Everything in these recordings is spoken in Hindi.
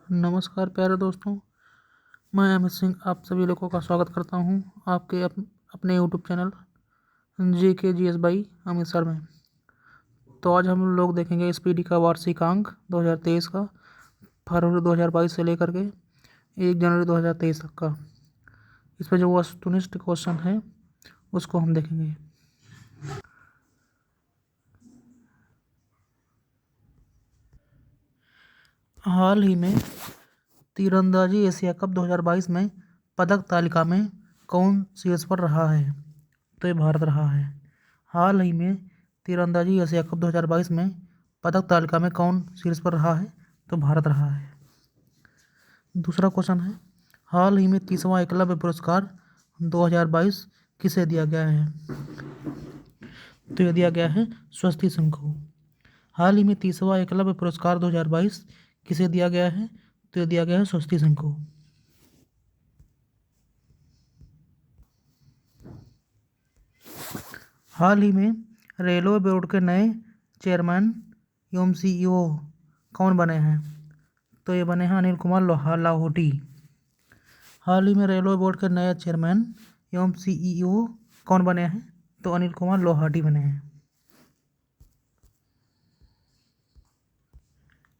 नमस्कार प्यारे दोस्तों, मैं अमित सिंह आप सभी लोगों का स्वागत करता हूं आपके अपने YouTube channel JKGS by Amit sir में। तो आज हम लोग देखेंगे स्पीडी का वार्षिकांक 2023 का, फरवरी 2022 से लेकर के 1 जनवरी 2023 तक का। इस पर जो वस्तुनिष्ठ क्वेश्चन है उसको हम देखेंगे। हाल ही में तीरंदाजी एशिया कप 2022 में पदक तालिका में कौन शीर्ष पर रहा है? तो ये भारत रहा है। हाल ही में तीरंदाजी एशिया कप 2022 में पदक तालिका में कौन शीर्ष पर रहा है? तो भारत रहा है। दूसरा क्वेश्चन है, हाल ही में 30वां एकलव्य पुरस्कार 2022 किसे दिया गया है? तो यह दिया गया है स्वस्ति सिंह को। हाल ही में 30वां एकलव्य पुरस्कार 2022 किसे दिया गया है? तो यह दिया गया है स्वस्ति सिंह को। हाल ही में रेलवे बोर्ड के नए चेयरमैन एवं CEO कौन बने हैं? तो ये बने हैं अनिल कुमार लाहोटी। हाल ही में रेलवे बोर्ड के नए चेयरमैन एवं CEO कौन बने हैं? तो अनिल कुमार लाहोटी बने हैं।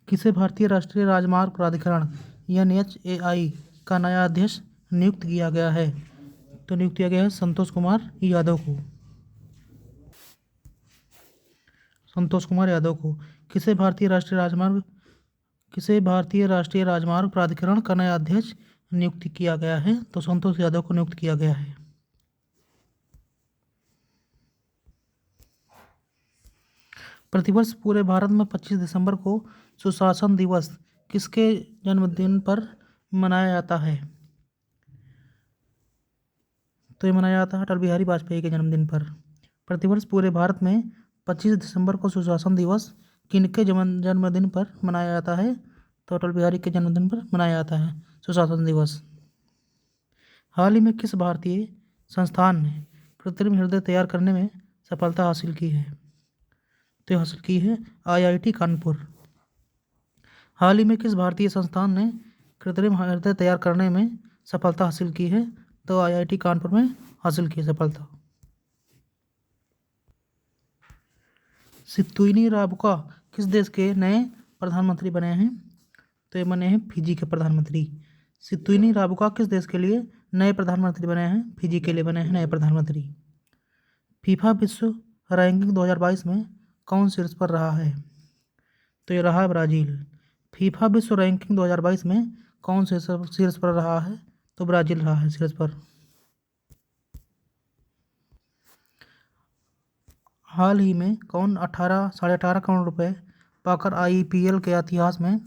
किसे भारतीय राष्ट्रीय राजमार्ग प्राधिकरण NHAI का नया अध्यक्ष नियुक्त किया गया है? तो नियुक्त किया गया है संतोष कुमार यादव को। किसे भारतीय राष्ट्रीय राजमार्ग प्राधिकरण का नया अध्यक्ष नियुक्त किया गया है? तो संतोष यादव को नियुक्त किया गया है। प्रतिवर्ष पूरे भारत में 25 दिसंबर को सुशासन दिवस किसके जन्मदिन पर मनाया जाता है? तो ये मनाया जाता है अटल बिहारी वाजपेयी के जन्मदिन पर। प्रतिवर्ष पूरे भारत में 25 दिसंबर को सुशासन दिवस किनके जन्मदिन पर मनाया जाता है? तो अटल बिहारी के जन्मदिन पर मनाया जाता है सुशासन दिवस। हाल ही में किस भारतीय संस्थान ने कृत्रिम हृदय तैयार करने में सफलता हासिल की है? तो हासिल की है IIT कानपुर। हाल ही में किस भारतीय संस्थान ने कृत्रिम हृदय तैयार करने में सफलता हासिल की है? तो IIT कानपुर में हासिल की सफलता। सितुइनी राबुका किस देश के नए प्रधानमंत्री बने हैं? तो ये बने हैं फिजी के प्रधानमंत्री। सितुइनी राबुका किस देश के लिए नए प्रधानमंत्री बने हैं? फिजी के लिए बने हैं नए प्रधानमंत्री। फीफा विश्व रैंकिंग 2022 में कौन शीर्ष पर रहा है? तो ये रहा है ब्राज़ील। फीफा विश्व रैंकिंग 2022 में कौन शीर्ष पर रहा है? तो ब्राज़ील रहा है शीर्ष पर। हाल ही में कौन 18.5 करोड़ रुपए पाकर IPL के इतिहास में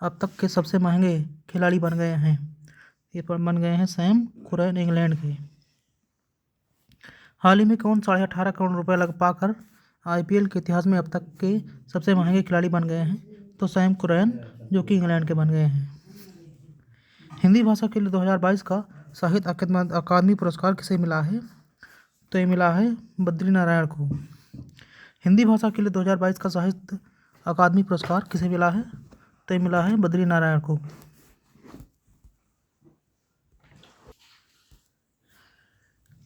अब तक के सबसे महंगे खिलाड़ी बन गए हैं? ये बन गए हैं सैम कुरैन इंग्लैंड के। हाल ही में कौन 18.5 करोड़ रुपए लग पाकर IPL के इतिहास में अब तक के सबसे महंगे खिलाड़ी बन गए हैं? तो सैम कुरैन जो कि इंग्लैंड के बन गए हैं। हिंदी भाषा के लिए 2022 का साहित्य अकादमी पुरस्कार किसे मिला है? तो ये मिला है बद्री नारायण को। हिंदी भाषा के लिए 2022 का साहित्य अकादमी पुरस्कार किसे मिला है? तो ये मिला है बद्री नारायण को।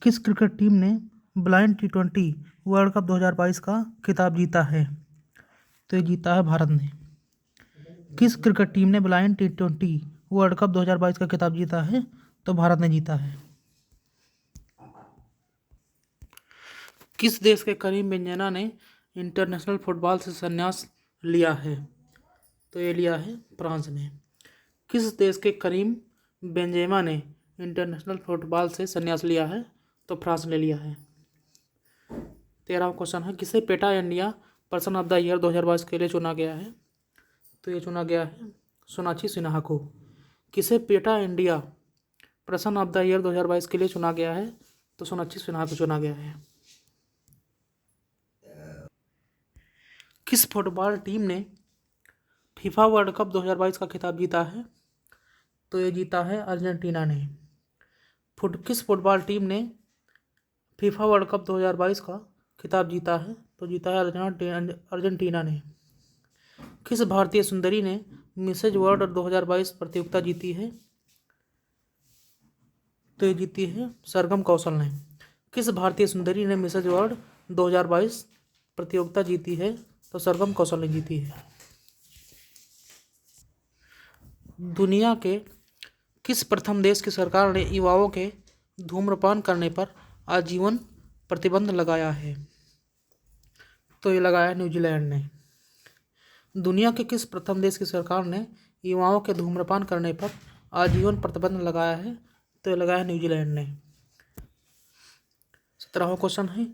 किस क्रिकेट टीम ने ब्लाइंड T20 वर्ल्ड कप 2022 का खिताब जीता है? तो ये जीता है भारत ने। किस क्रिकेट टीम ने ब्लाइंड T20 वर्ल्ड कप 2022 का खिताब जीता है? तो भारत ने जीता है। किस देश के करीम बेंजेमा ने इंटरनेशनल फुटबॉल से संन्यास लिया है? तो ये लिया है फ्रांस ने। किस देश के करीम बेंजेमा ने इंटरनेशनल फुटबॉल से संन्यास लिया है? तो फ्रांस ने लिया है। 13वां क्वेश्चन है, किसे PETA India person of the year 2022 के लिए चुना गया है? तो ये चुना गया है सोनाक्षी सिन्हा को। किसे PETA India person of the year 2022 के लिए चुना गया है? तो सोनाक्षी सिन्हा को चुना गया है। किस फुटबॉल टीम ने फीफा वर्ल्ड कप 2022 का खिताब जीता है? तो ये जीता है अर्जेंटीना ने। किस फुटबॉल टीम ने फीफा वर्ल्ड कप 2022 का खिताब जीता है? तो जीता है अर्जेंटीना ने। किस भारतीय सुंदरी ने मिसेज वर्ल्ड 2022 प्रतियोगिता जीती है? तो ये जीती है सरगम कौशल ने। किस भारतीय सुंदरी ने मिसेज वर्ल्ड 2022 प्रतियोगिता जीती है? तो सरगम कौशल ने जीती है। दुनिया के किस प्रथम देश की सरकार ने युवाओं के धूम्रपान करने पर आजीवन प्रतिबंध लगाया है? तो ये लगाया न्यूजीलैंड ने। दुनिया के किस प्रथम देश की सरकार ने युवाओं के धूम्रपान करने पर आजीवन प्रतिबंध लगाया है? तो ये लगाया न्यूजीलैंड ने। 17वां क्वेश्चन है,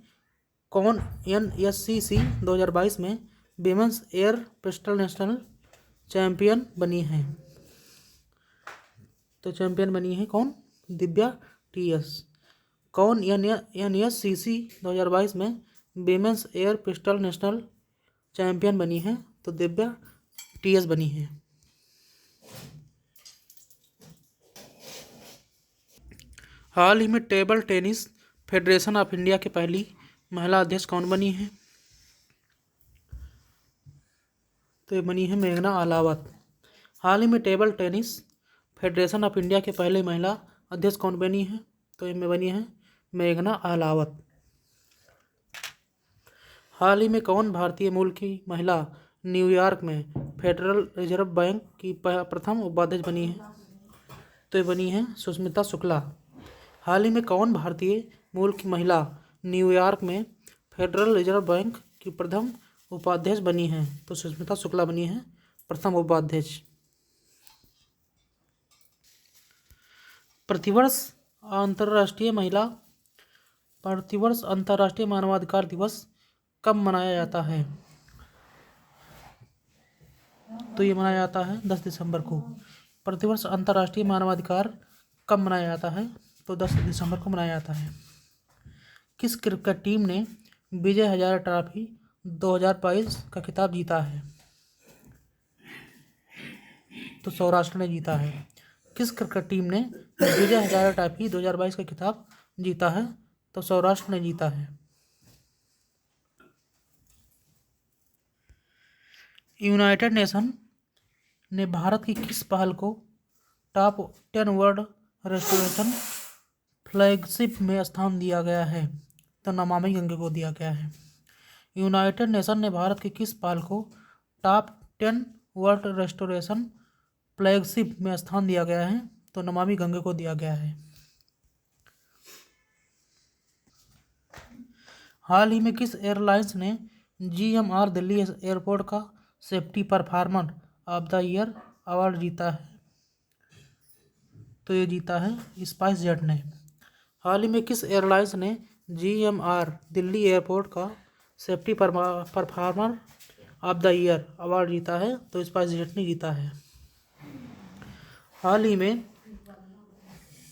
कौन NSCC 2022 में women's air pistol national champion बनी है? तो चैंपियन बनी है कौन? दिव्या TS। कौन NSCC 2022 में women's air pistol national champion बनी है? तो दिव्या TS बनी है। हाल ही में table tennis federation of India की पहली महिला अध्यक्ष कौन बनी है? तो ये बनी है मेघना अहलावत। हाल ही में table tennis federation of India के पहले महिला अध्यक्ष कौन बनी है? तो ये में बनी है मेघना अहलावत। हाल ही में कौन भारतीय मूल की महिला न्यूयॉर्क में फेडरल रिजर्व बैंक की प्रथम उपाध्यक्ष बनी है? तो ये बनी है सुष्मिता शुक्ला। हाल ही में कौन भारतीय मूल की महिला न्यूयॉर्क में फेडरल रिजर्व बैंक की प्रथम उपाध्यक्ष बनी है? तो सुष्मिता शुक्ला बनी है प्रथम उपाध्यक्ष। प्रतिवर्ष अंतर्राष्ट्रीय मानवाधिकार दिवस कब मनाया जाता है? तो ये मनाया जाता है 10 दिसंबर को। प्रतिवर्ष अंतर्राष्ट्रीय मानवाधिकार कब मनाया जाता है? तो 10 दिसंबर को मनाया जाता है। किस क्रिकेट टीम ने विजय हजारे ट्रॉफी 2022 का खिताब जीता है? तो सौराष्ट्र ने जीता है। किस क्रिकेट टीम ने विजय हजारे ट्रॉफी 2022 का खिताब जीता है? तो सौराष्ट्र ने जीता है। यूनाइटेड नेशन ने भारत की किस पहल को टॉप 10 वर्ल्ड रेस्टोरेशन फ्लैगशिप में स्थान दिया गया है? तो नमामि गंगे को दिया गया है। यूनाइटेड नेशन ने भारत की किस पहल को टॉप 10 वर्ल्ड रेस्टोरेशन फ्लैगशिप में स्थान दिया गया है? तो नमामि गंगे को दिया गया है। हाल ही में किस एयरलाइंस ने GMR दिल्ली एयरपोर्ट का safety performer of the year award जीता है? तो ये जीता है स्पाइस जेट ने। हाल ही में किस एयरलाइंस ने GMR दिल्ली एयरपोर्ट का safety performer of the year award जीता है? तो स्पाइस जेट ने जीता है। हाल ही में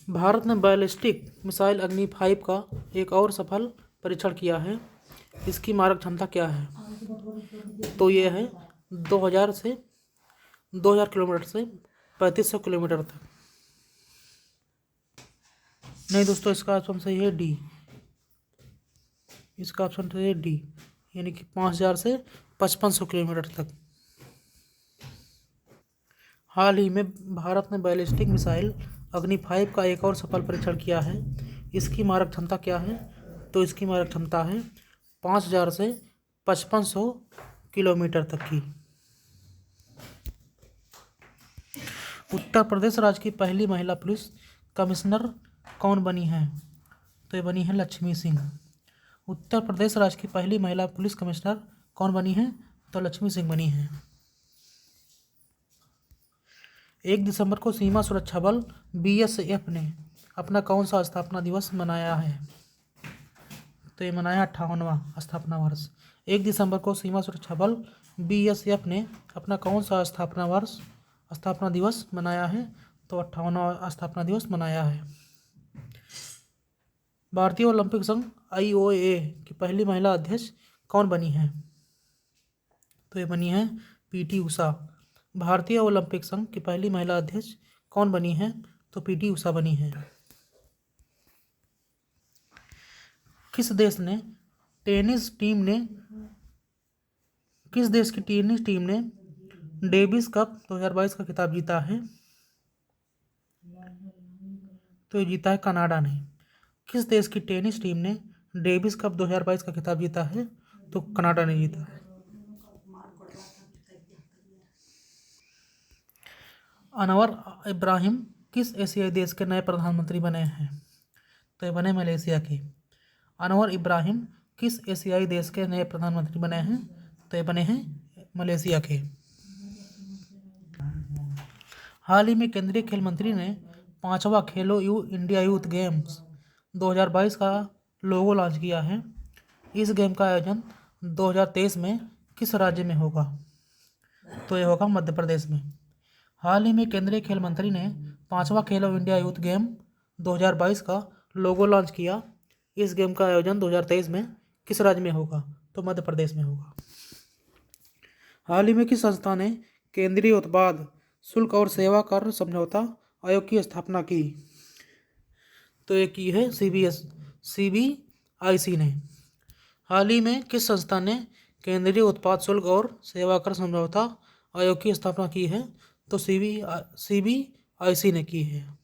भारत ने बैलिस्टिक मिसाइल अग्नि 5 का एक और सफल परीक्षण किया है। इसकी मारक क्षमता क्या है? तो ये है 2000 किलोमीटर से 3500 किलोमीटर तक। नहीं दोस्तों, इसका ऑप्शन सही है डी। इसका ऑप्शन सही है डी, यानी कि 5000 से 5500 किलोमीटर तक। हाल ही में भारत ने बैलिस्टिक मिसाइल अग्नि 5 का एक और सफल परीक्षण किया है। इसकी मारक क्षमता क्या है? तो इसकी मारक क्षमता है 5000 से 5500 किलोमीटर तक की। उत्तर प्रदेश राज्य की पहली महिला पुलिस कमिश्नर कौन बनी है? तो ये बनी है लक्ष्मी सिंह। उत्तर प्रदेश राज्य की पहली महिला पुलिस कमिश्नर कौन बनी है? तो लक्ष्मी सिंह बनी है। 1 दिसंबर को सीमा सुरक्षा बल BSF ने अपना कौन सा स्थापना दिवस मनाया है? तो ये मनाया 58वां स्थापना वर्ष। 1 दिसंबर को सीमा सुरक्षा बल BSF ने अपना कौन सा स्थापना दिवस मनाया है? तो 58वां स्थापना दिवस मनाया है। भारतीय ओलंपिक संघ IOA की पहली महिला अध्यक्ष कौन बनी है? तो ये बनी है PT उषा। भारतीय ओलंपिक संघ की पहली महिला अध्यक्ष कौन बनी है? तो PT उषा बनी है। किस देश की टेनिस टीम ने डेविस कप 2022 का खिताब जीता है? तो ये जीता है कनाडा ने। किस देश की टेनिस टीम ने डेविस कप 2022 का खिताब जीता है? तो कनाडा ने जीता है। अनवर इब्राहिम किस एशियाई देश के नए प्रधानमंत्री बने हैं? तो ये बने मलेशिया के। अनवर इब्राहिम किस एशियाई देश के नए प्रधानमंत्री बने हैं? तो ये बने हैं मलेशिया के। हाल ही में केंद्रीय खेल मंत्री ने 5वां खेलो इंडिया यूथ गेम्स 2022 का लोगो लॉन्च किया है। इस गेम का आयोजन 2023 में किस राज्य में होगा? तो ये होगा मध्य प्रदेश में। हाल ही में केंद्रीय खेल मंत्री ने 5वां खेलो इंडिया यूथ गेम 2022 का लोगो लॉन्च किया। इस गेम का आयोजन 2023 में किस राज्य में होगा? तो मध्य प्रदेश में होगा। हाल ही में किस संस्था ने केंद्रीय उत्पाद शुल्क और सेवा कर समझौता आयोग की स्थापना की? तो ये की है CBIC ने। हाल ही में किस संस्था ने केंद्रीय उत्पाद शुल्क और सेवा कर समझौता आयोग की स्थापना की है? तो CBIC ने की है।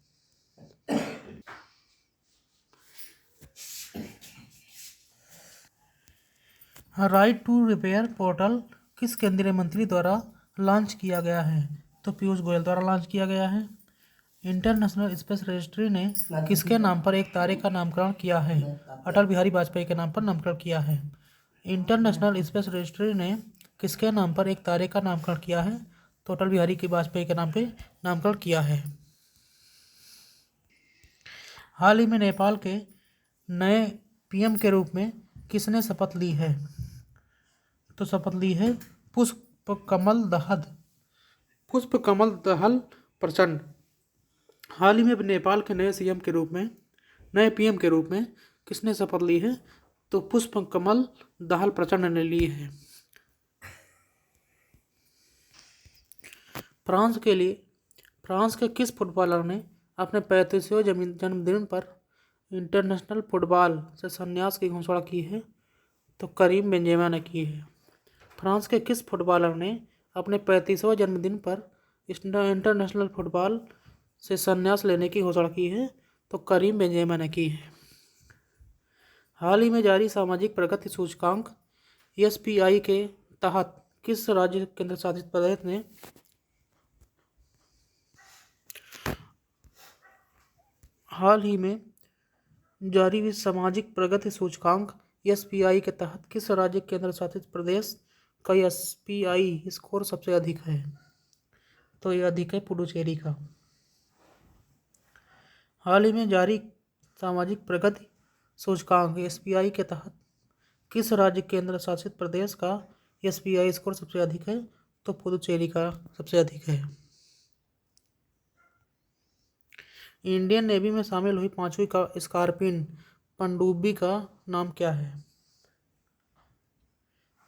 राइट टू रिपेयर पोर्टल किस केंद्रीय मंत्री द्वारा लॉन्च किया गया है? तो पीयूष गोयल द्वारा लॉन्च किया गया है। इंटरनेशनल स्पेस रजिस्ट्री ने किसके नाम पर एक तारे का नामकरण किया है? अटल बिहारी वाजपेयी के नाम पर नामकरण किया है। इंटरनेशनल स्पेस रजिस्ट्री ने किसके नाम पर एक तारे का नामकरण किया है? तो अटल बिहारी की वाजपेयी के नाम पे नामकरण किया है। हाल ही में नेपाल के नए PM के रूप में किसने शपथ ली है? तो शपथ ली है पुष्पकमल दहल प्रचंड। हाल ही में नेपाल के नए PM के रूप में किसने शपथ ली है? तो पुष्पकमल दहल प्रचंड ने ली है। फ्रांस के किस फुटबॉलर ने अपने 35वें जन्मदिन पर इंटरनेशनल फुटबॉल से संन्यास की घोषणा की है? तो करीम बेंजेमा ने की है। फ्रांस के किस फुटबॉलर ने अपने 35वें जन्मदिन पर इंटरनेशनल फुटबॉल से संन्यास लेने की घोषणा की है? तो करीम बेंजेमा ने की है। हाल ही में जारी सामाजिक प्रगति सूचकांक SPI के तहत किस राज्य केंद्र शासित प्रदेश ने हाल ही में जारी सामाजिक प्रगति सूचकांक SPI के तहत किस राज्य केंद्र शासित प्रदेश का SPI स्कोर सबसे अधिक है? तो यह अधिक है पुडुचेरी का। हाल ही में जारी सामाजिक प्रगति सूचकांक SPI के तहत किस राज्य केंद्र शासित प्रदेश का SPI स्कोर सबसे अधिक है? तो पुडुचेरी का सबसे अधिक है। इंडियन नेवी में शामिल हुई 5वीं का स्कॉर्पियन पनडुब्बी का नाम क्या है?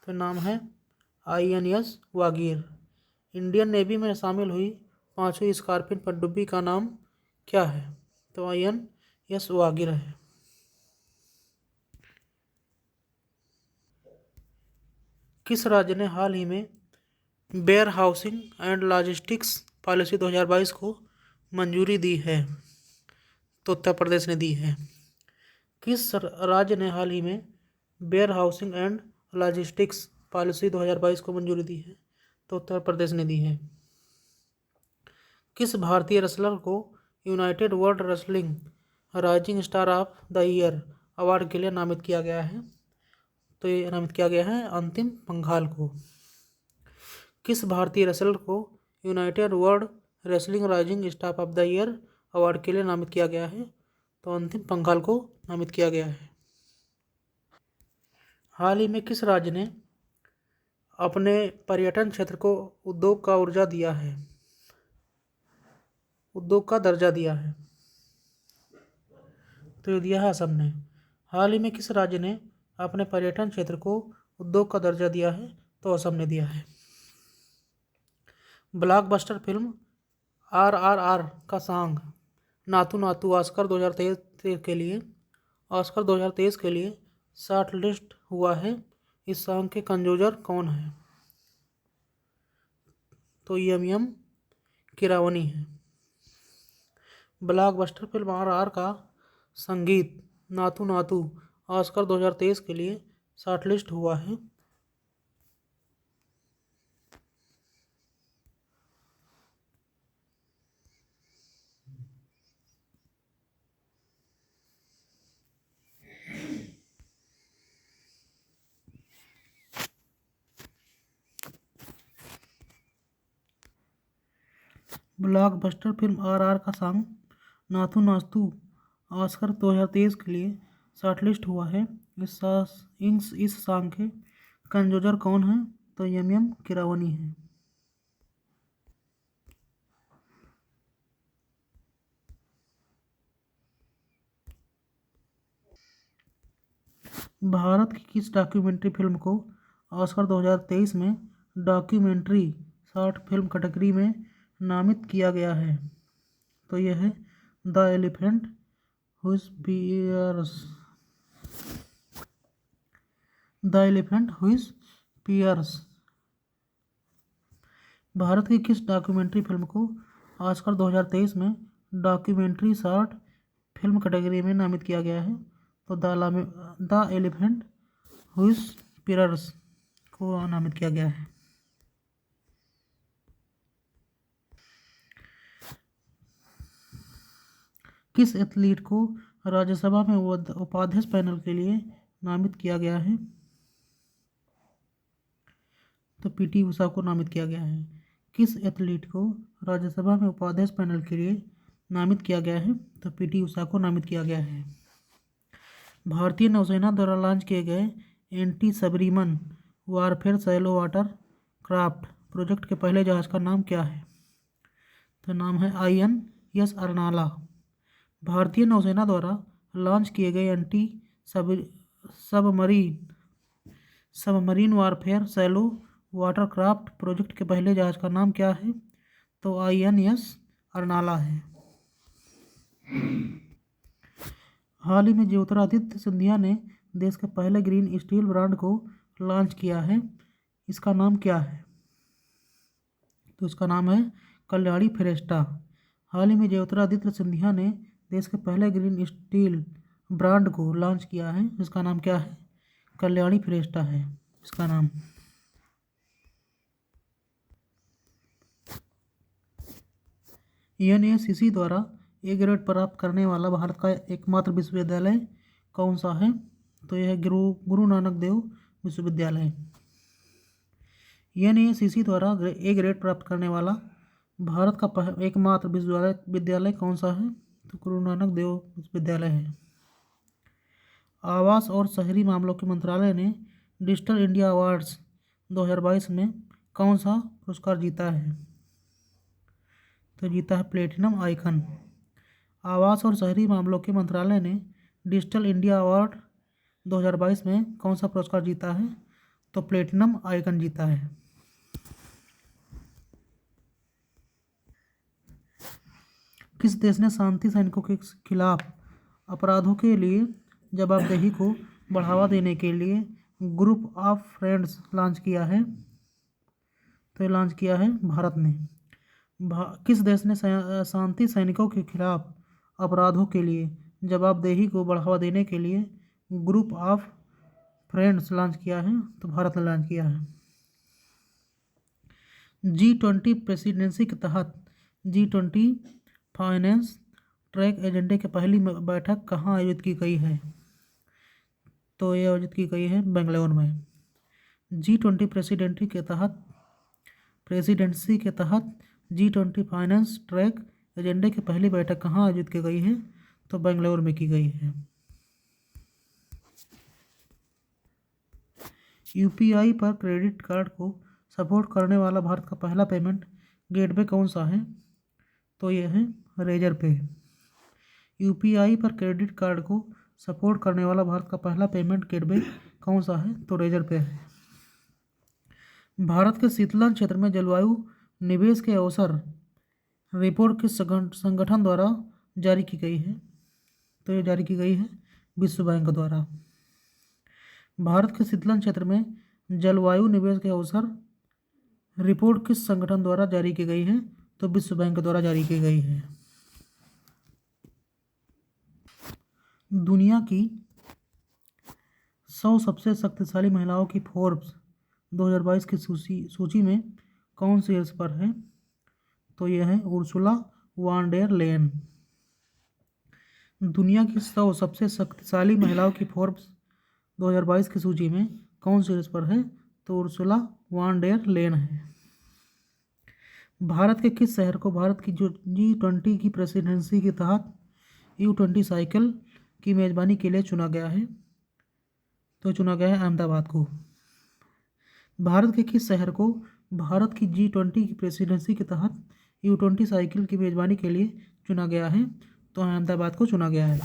तो नाम है INS वागीर। इंडियन नेवी में शामिल हुई 5वीं स्कॉर्पियन पनडुब्बी का नाम क्या है? तो INS वागीर है। किस राज्य ने हाल ही में warehousing and logistics policy 2022 को मंजूरी दी है? तो उत्तर प्रदेश ने दी है। किस राज्य ने हाल ही में warehousing and logistics policy 2022 को मंजूरी दी है? तो उत्तर प्रदेश ने दी है। किस भारतीय रेसलर को United world wrestling rising star of the year award के लिए नामित किया गया है? तो ये नामित किया गया है अंतिम पंघाल को। किस भारतीय रेसलर को United world wrestling rising star of the year award के लिए नामित किया गया है? तो अंतिम पंघाल को नामित किया गया है। हाल ही में किस राज्य ने अपने पर्यटन क्षेत्र को उद्योग का दर्जा दिया है? तो ये दिया है असम ने। हाल ही में किस राज्य ने अपने पर्यटन क्षेत्र को उद्योग का दर्जा दिया है? तो असम ने दिया है। ब्लॉकबस्टर फिल्म RRR का सॉन्ग नातू नातू ऑस्कर 2023 के लिए शॉर्ट लिस्ट हुआ है। इस सॉन्ग के कंपोजर कौन है? तो एम कीरावनी है। ब्लॉकबस्टर फिल्म RRR का संगीत नातू नातू ऑस्कर 2023 के लिए शॉर्टलिस्ट हुआ है। ब्लॉकबस्टर फिल्म RRR का सॉन्ग नातू नातू ऑस्कर 2023 के लिए शॉर्टलिस्ट हुआ है। इस सॉन्ग के कंपोजर कौन है? तो एम कीरावनी है। भारत की किस डॉक्यूमेंट्री फिल्म को ऑस्कर 2023 में डॉक्यूमेंट्री शॉर्ट फिल्म कैटेगरी में नामित किया गया है? तो यह है the elephant whisperers. The elephant whisperers. Bharat की किस डॉक्यूमेंट्री फिल्म को ऑस्कर 2023 में डॉक्यूमेंट्री शॉर्ट फिल्म कैटेगरी में नामित किया गया है? तो द एलिफेंट हुइज पियर्स को नामित किया गया है। किस एथलीट को राज्यसभा में उपाध्यक्ष पैनल के लिए नामित किया गया है? तो PT उषा को नामित किया गया है। किस एथलीट को राज्यसभा में उपाध्यक्ष पैनल के लिए नामित किया गया है? तो PT उषा को नामित किया गया है। भारतीय नौसेना द्वारा लॉन्च किए गए anti submarine warfare shallow water craft project के पहले जहाज का नाम क्या है? तो नाम है INS अरनाला। भारतीय नौसेना द्वारा लॉन्च किए गए anti submarine warfare shallow watercraft project के पहले जहाज का नाम क्या है? तो INS अरनाला है। हाल ही में ज्योतिरादित्य सिंधिया ने देश के पहले ग्रीन स्टील ब्रांड को लॉन्च किया है। इसका नाम क्या है? तो इसका नाम है कल्याणी फेरेस्टा। हाल ही में ज्योतिरादित्य सिंधिया ने देश के पहले ग्रीन स्टील ब्रांड को लॉन्च किया है। इसका नाम क्या है? कल्याणी फेरेस्टा है इसका नाम। NACC द्वारा A ग्रेड प्राप्त करने वाला भारत का एकमात्र विश्वविद्यालय कौन सा है? तो यह गुरु नानक देव विश्वविद्यालय। NACC द्वारा A ग्रेड प्राप्त करने वाला भारत का एकमात्र विश्वविद्यालय कौन सा है? तो गुरु नानक देव विश्वविद्यालय है। आवास और शहरी मामलों के मंत्रालय ने डिजिटल इंडिया अवार्ड्स 2022 में कौन सा पुरस्कार जीता है? तो जीता है प्लेटिनम आइकन। आवास और शहरी मामलों के मंत्रालय ने डिजिटल इंडिया अवार्ड 2022 में कौन सा पुरस्कार जीता है? तो प्लेटिनम आइकन जीता है। किस देश ने शांति सैनिकों के खिलाफ अपराधों के लिए जवाबदेही को बढ़ावा देने के लिए ग्रुप ऑफ फ्रेंड्स लॉन्च किया है? तो लॉन्च किया है भारत ने। किस देश ने शांति सैनिकों के खिलाफ अपराधों के लिए जवाबदेही को बढ़ावा देने के लिए ग्रुप ऑफ फ्रेंड्स लॉन्च किया है? तो भारत ने लॉन्च किया है। G20 प्रेसिडेंसी के तहत G20 फाइनेंस ट्रैक एजेंडे की पहली बैठक कहाँ आयोजित की गई है? तो ये आयोजित की गई है बेंगलुरु में। G20 प्रेसिडेंसी के तहत G20 फाइनेंस ट्रैक एजेंडे की पहली बैठक कहाँ आयोजित की गई है? तो बेंगलुरु में की गई है। UPI पर क्रेडिट कार्ड को सपोर्ट करने वाला भारत का पहला पेमेंट गेटवे कौन सा है? तो यह है रेजर पे। UPI पर क्रेडिट कार्ड को सपोर्ट करने वाला भारत का पहला पेमेंट गेटवे कौन सा है? तो रेजर पे है। भारत के शीतलन क्षेत्र में जलवायु निवेश के अवसर रिपोर्ट किस संगठन द्वारा जारी की गई है? तो ये जारी की गई है विश्व बैंक द्वारा। भारत के शीतलन क्षेत्र में जलवायु निवेश के अवसर रिपोर्ट किस संगठन द्वारा जारी की गई है? तो विश्व बैंक द्वारा जारी की गई है। दुनिया की 100 सबसे शक्तिशाली महिलाओं की फोर्ब्स 2022 की सूची में कौन शीर्ष पर है? तो यह है उर्सुला वॉन डेर लेयन। दुनिया की 100 सबसे शक्तिशाली महिलाओं की फोर्ब्स 2022 की सूची में कौन शीर्ष पर है? तो उर्सुला वॉन डेर लेयन है। भारत के किस शहर को भारत की G20 की प्रेसिडेंसी के तहत U20 साइकिल की मेजबानी के लिए चुना गया है? तो चुना गया है अहमदाबाद को। भारत के किस शहर को भारत की G20 की प्रेसिडेंसी के तहत U20 साइकिल की मेजबानी के लिए चुना गया है? तो अहमदाबाद को चुना गया है।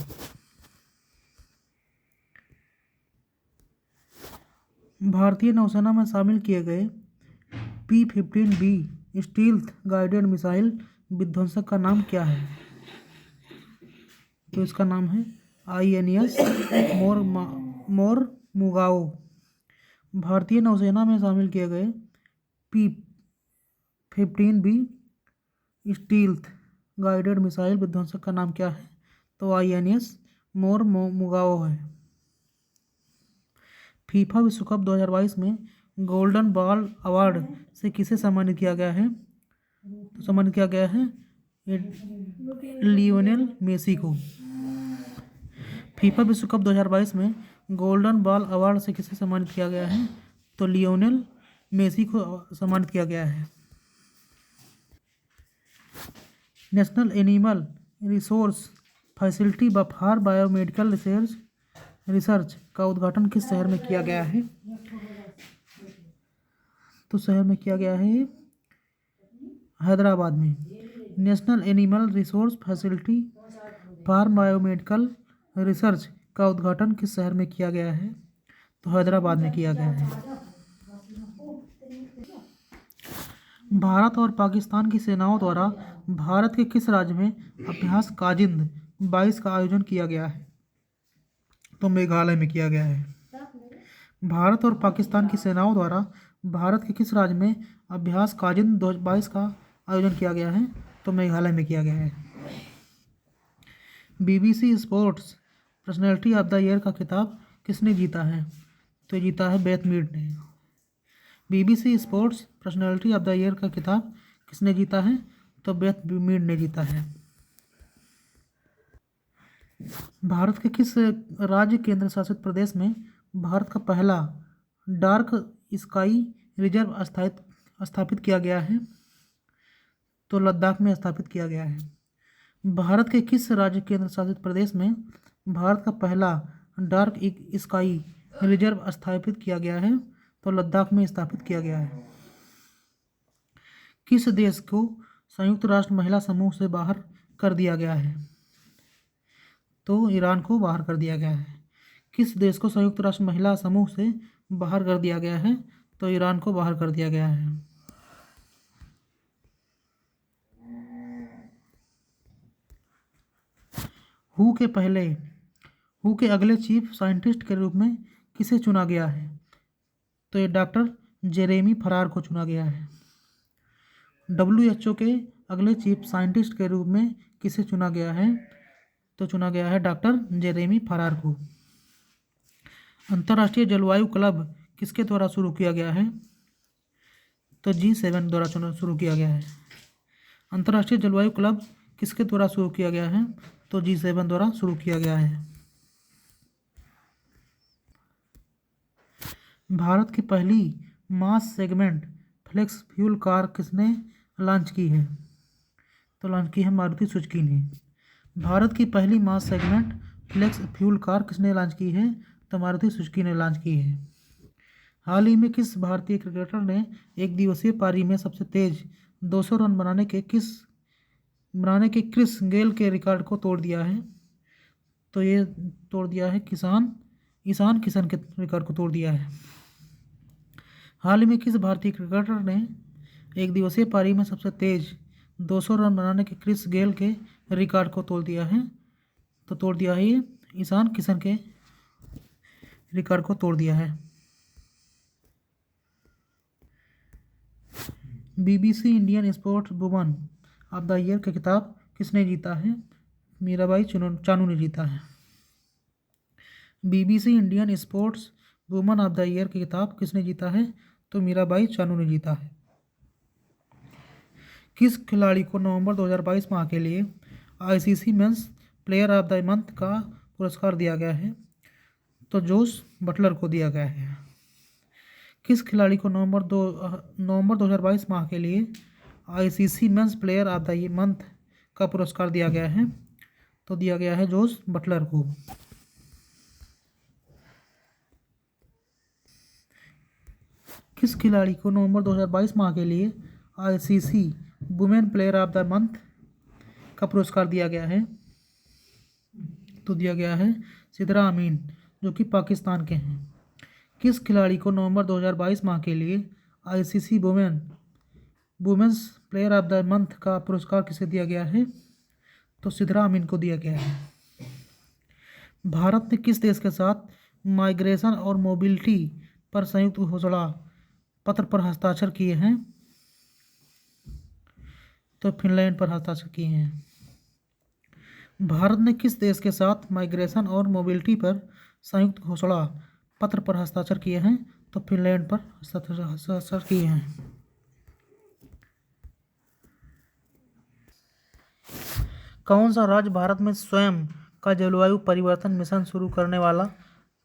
भारतीय नौसेना में शामिल किए गए P-15B स्टील्थ गाइडेड मिसाइल विध्वंसक का नाम क्या है? तो इसका नाम है INS मोरमुगाओ। भारतीय नौसेना में शामिल किए गए P-15B स्टील्थ गाइडेड मिसाइल विध्वंसक का नाम क्या है? तो INS मोरमुगाओ है। फीफा विश्व कप 2022 में गोल्डन बॉल अवार्ड से किसे सम्मानित किया गया है? तो सम्मानित किया गया है लियोनेल मेसी को। फीफा विश्व कप 2022 में गोल्डन बॉल अवार्ड से किसे सम्मानित किया गया है? तो लियोनेल मेसी को सम्मानित किया गया है। National animal resource facility for biomedical research का उद्घाटन किस शहर में किया गया है? तो शहर में किया गया है हैदराबाद में। National animal resource facility for biomedical research का उद्घाटन किस शहर में किया गया है? तो हैदराबाद में किया गया है। भारत और पाकिस्तान की सेनाओं द्वारा भारत के किस राज्य में अभ्यास काजिंद 22 का आयोजन किया गया है? तो मेघालय में किया गया है। भारत और पाकिस्तान की सेनाओं द्वारा भारत के किस राज्य में अभ्यास काजिंद 22 का आयोजन किया गया है? तो मेघालय में किया गया है। BBC sports personality of the year का खिताब किसने जीता है? तो जीता है बेथ मीड ने। BBC sports personality of the year का खिताब किसने जीता है? तो बेथ मीड ने जीता है। भारत के किस राज्य केंद्र शासित प्रदेश में भारत का पहला डार्क स्काई रिजर्व स्थापित किया गया है? तो लद्दाख में स्थापित किया गया है। भारत के किस राज्य केंद्र शासित प्रदेश में भारत का पहला डार्क स्काई रिजर्व स्थापित किया गया है? तो लद्दाख में स्थापित किया गया है। किस देश को संयुक्त राष्ट्र महिला समूह से बाहर कर दिया गया है? तो ईरान को बाहर कर दिया गया है। किस देश को संयुक्त राष्ट्र महिला समूह से बाहर कर दिया गया है? तो ईरान को बाहर कर दिया गया है। हू के अगले चीफ साइंटिस्ट के रूप में किसे चुना गया है? तो ये डॉक्टर जेरेमी फरार को चुना गया है। WHO के अगले चीफ साइंटिस्ट के रूप में किसे चुना गया है? तो चुना गया है डॉक्टर जेरेमी फरार को। अंतर्राष्ट्रीय जलवायु क्लब किसके द्वारा शुरू किया गया है? तो G7 द्वारा शुरू किया गया है। अंतर्राष्ट्रीय जलवायु क्लब किसके द्वारा शुरू किया गया है? तो G7 द्वारा शुरू किया गया है। भारत की पहली मास सेगमेंट फ्लेक्स फ्यूल कार किसने लॉन्च की है? तो लॉन्च की है मारुति सुजुकी ने। भारत की पहली मास सेगमेंट फ्लेक्स फ्यूल कार किसने लॉन्च की है? तो मारुति सुजुकी ने लॉन्च की है। हाल ही में किस भारतीय क्रिकेटर ने एक दिवसीय पारी में सबसे तेज 200 रन बनाने के क्रिस गेल के रिकॉर्ड को तोड़ दिया है? तो ये तोड़ दिया है ईशान किशन के रिकॉर्ड को तोड़ दिया है। हाल ही में किस भारतीय क्रिकेटर ने एक दिवसीय पारी में सबसे तेज 200 रन बनाने के क्रिस गेल के रिकॉर्ड को तोड़ दिया है? तो तोड़ दिया है ये ईशान किशन के रिकॉर्ड को तोड़ दिया है। BBC Indian sports woman of the year का खिताब किसने जीता है? मीराबाई चानू ने जीता है। BBC Indian sports woman of the year का खिताब किसने जीता है? तो मीराबाई चानू ने जीता है। किस खिलाड़ी को नवंबर 2022 माह के लिए ICC men's player of the month का पुरस्कार दिया गया है? तो जोस बटलर को दिया गया है। किस खिलाड़ी को नवंबर 2022 माह के लिए ICC men's player of the month का पुरस्कार दिया गया है? तो दिया गया है जोस बटलर को। किस खिलाड़ी को नवंबर 2022 माह के लिए ICC women player of the month का पुरस्कार दिया गया है? तो दिया गया है सिद्रा अमीन, जो कि पाकिस्तान के हैं। किस खिलाड़ी को नवंबर 2022 माह के लिए ICC women's player of the month का पुरस्कार किसे दिया गया है? तो सिद्रा अमीन को दिया गया है। भारत ने किस देश के साथ माइग्रेशन और मोबिलिटी पर संयुक्त घोषणा पत्र पर हस्ताक्षर किए हैं? तो फिनलैंड पर हस्ताक्षर किए हैं। भारत ने किस देश के साथ माइग्रेशन और मोबिलिटी पर संयुक्त घोषणा पत्र पर हस्ताक्षर किए हैं? तो फिनलैंड पर हस्ताक्षर किए हैं। कौन सा राज्य भारत में स्वयं का जलवायु परिवर्तन मिशन शुरू करने वाला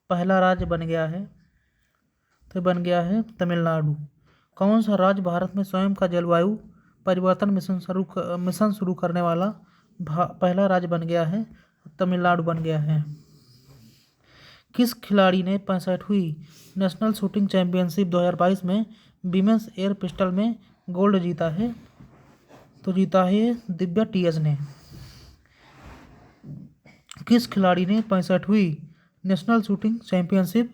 पहला राज्य बन गया है? तो बन गया है तमिलनाडु। कौन सा राज्य भारत में स्वयं का जलवायु परिवर्तन मिशन शुरू करने वाला पहला राज्य बन गया है? तमिलनाडु बन गया है। किस खिलाड़ी ने 65वीं नेशनल शूटिंग चैंपियनशिप 2022 में विमेंस एयर पिस्टल में गोल्ड जीता है? तो जीता है दिव्या TS ने। किस खिलाड़ी ने 65वीं नेशनल शूटिंग चैंपियनशिप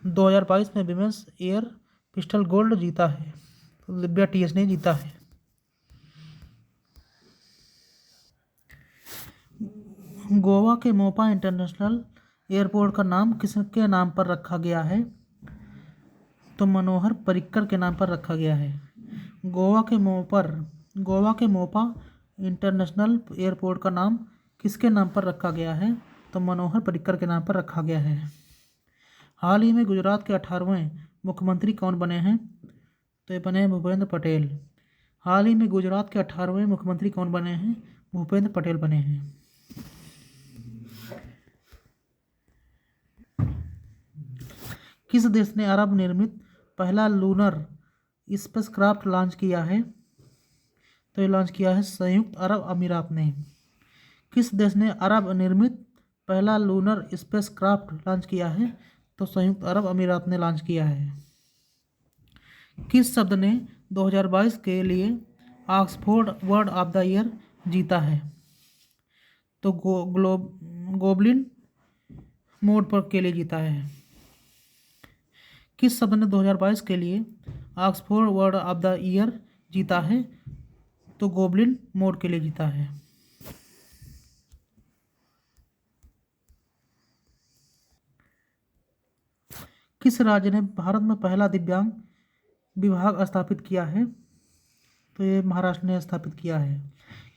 2022 में विमेंस एयर पिस्टल गोल्ड जीता है? तो दिव्या TS ने जीता है। गोवा के मोपा इंटरनेशनल एयरपोर्ट का नाम किसके नाम पर रखा गया है? तो मनोहर पर्रिकर के नाम पर रखा गया है। गोवा के मोपा इंटरनेशनल एयरपोर्ट का नाम किसके नाम पर रखा गया है? तो मनोहर पर्रिकर के नाम पर रखा गया है। हाल ही में गुजरात के 18वें मुख्यमंत्री कौन बने हैं? तो ये बने हैं भूपेंद्र पटेल। हाल ही में गुजरात के 18वें मुख्यमंत्री कौन बने हैं? भूपेंद्र पटेल बने हैं। किस देश ने अरब निर्मित पहला लूनर स्पेसक्राफ्ट लॉन्च किया है? तो ये लॉन्च किया है संयुक्त अरब अमीरात ने। किस देश ने अरब निर्मित पहला लूनर स्पेसक्राफ्ट लॉन्च किया है? तो संयुक्त अरब अमीरात ने लॉन्च किया है। किस शब्द ने 2022 के लिए Oxford word of the year जीता है? तो गोबलिन मोड पर के लिए जीता है। किस शब्द ने 2022 के लिए Oxford word of the year जीता है? तो गोबलिन मोड के लिए जीता है। किस राज्य ने भारत में पहला दिव्यांग विभाग स्थापित किया है? तो ये महाराष्ट्र ने स्थापित किया है।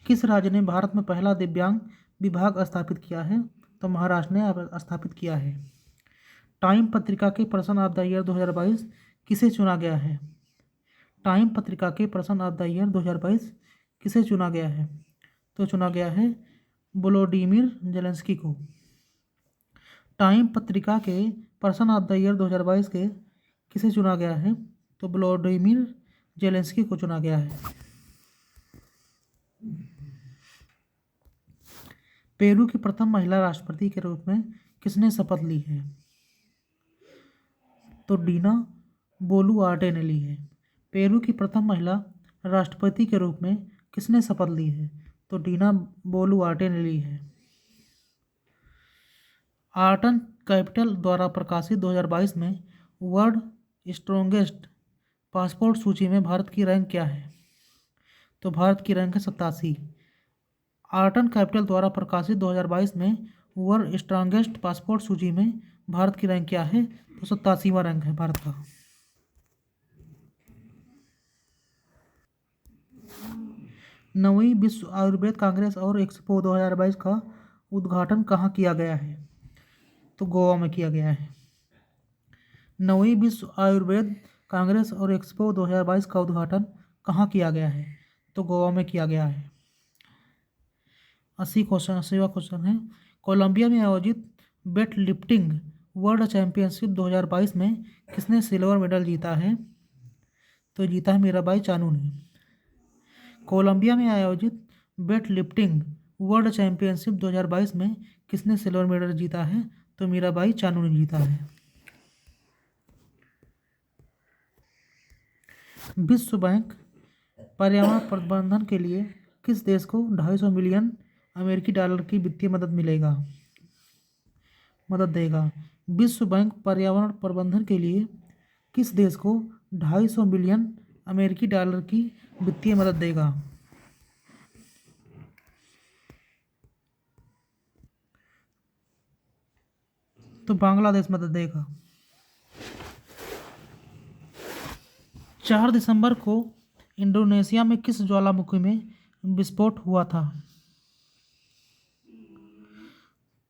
किस राज्य ने भारत में पहला दिव्यांग विभाग स्थापित किया है? तो महाराष्ट्र ने स्थापित किया है। टाइम पत्रिका के पर्सन ऑफ द ईयर 2022 किसे चुना गया है? टाइम पत्रिका के पर्सन ऑफ द ईयर 2022 किसे चुना गया है? तो चुना गया है वोलोडिमिर जेलेंस्की को। टाइम पत्रिका के पर्सन ऑफ द ईयर 2022 के किसे चुना गया है? तो वोलोडिमिर जेलेंस्की को चुना गया है। पेरू की प्रथम महिला राष्ट्रपति के रूप में किसने शपथ ली है? तो डीना बोलुआर्टे ने ली है। पेरू की प्रथम महिला राष्ट्रपति के रूप में किसने शपथ ली है? तो डीना बोलुआर्टे ने ली है। आर्टन कैपिटल द्वारा प्रकाशित 2022 में वर्ल्ड स्ट्रॉन्गेस्ट पासपोर्ट सूची में भारत की रैंक क्या है? तो भारत की रैंक है 87। आर्टन कैपिटल द्वारा प्रकाशित 2022 में वर्ल्ड स्ट्रॉन्गेस्ट पासपोर्ट सूची में भारत की रैंक क्या है? तो 87वां रैंक है भारत का। 9वीं विश्व आयुर्वेद कांग्रेस और एक्सपो 2022 का उद्घाटन कहाँ किया गया है? तो गोवा में किया गया है। 9वीं विश्व आयुर्वेद कांग्रेस और एक्सपो 2022 का उद्घाटन कहाँ किया गया है? तो गोवा में किया गया है। 80वां क्वेश्चन है, कोलंबिया में आयोजित वेट लिफ्टिंग वर्ल्ड चैंपियनशिप 2022 में किसने सिल्वर मेडल जीता है? तो जीता है मीराबाई चानू ने। कोलंबिया में आयोजित वेट लिफ्टिंग वर्ल्ड चैंपियनशिप 2022 में किसने सिल्वर मेडल जीता है? तो मीराबाई चानू ने जीता है। विश्व बैंक पर्यावरण प्रबंधन के लिए किस देश को 250 मिलियन अमेरिकी डॉलर की वित्तीय मदद देगा? विश्व बैंक पर्यावरण प्रबंधन के लिए किस देश को 250 मिलियन अमेरिकी डॉलर की वित्तीय मदद देगा? तो बांग्लादेश मदद देगा। 4 दिसंबर को इंडोनेशिया में किस ज्वालामुखी में विस्फोट हुआ था?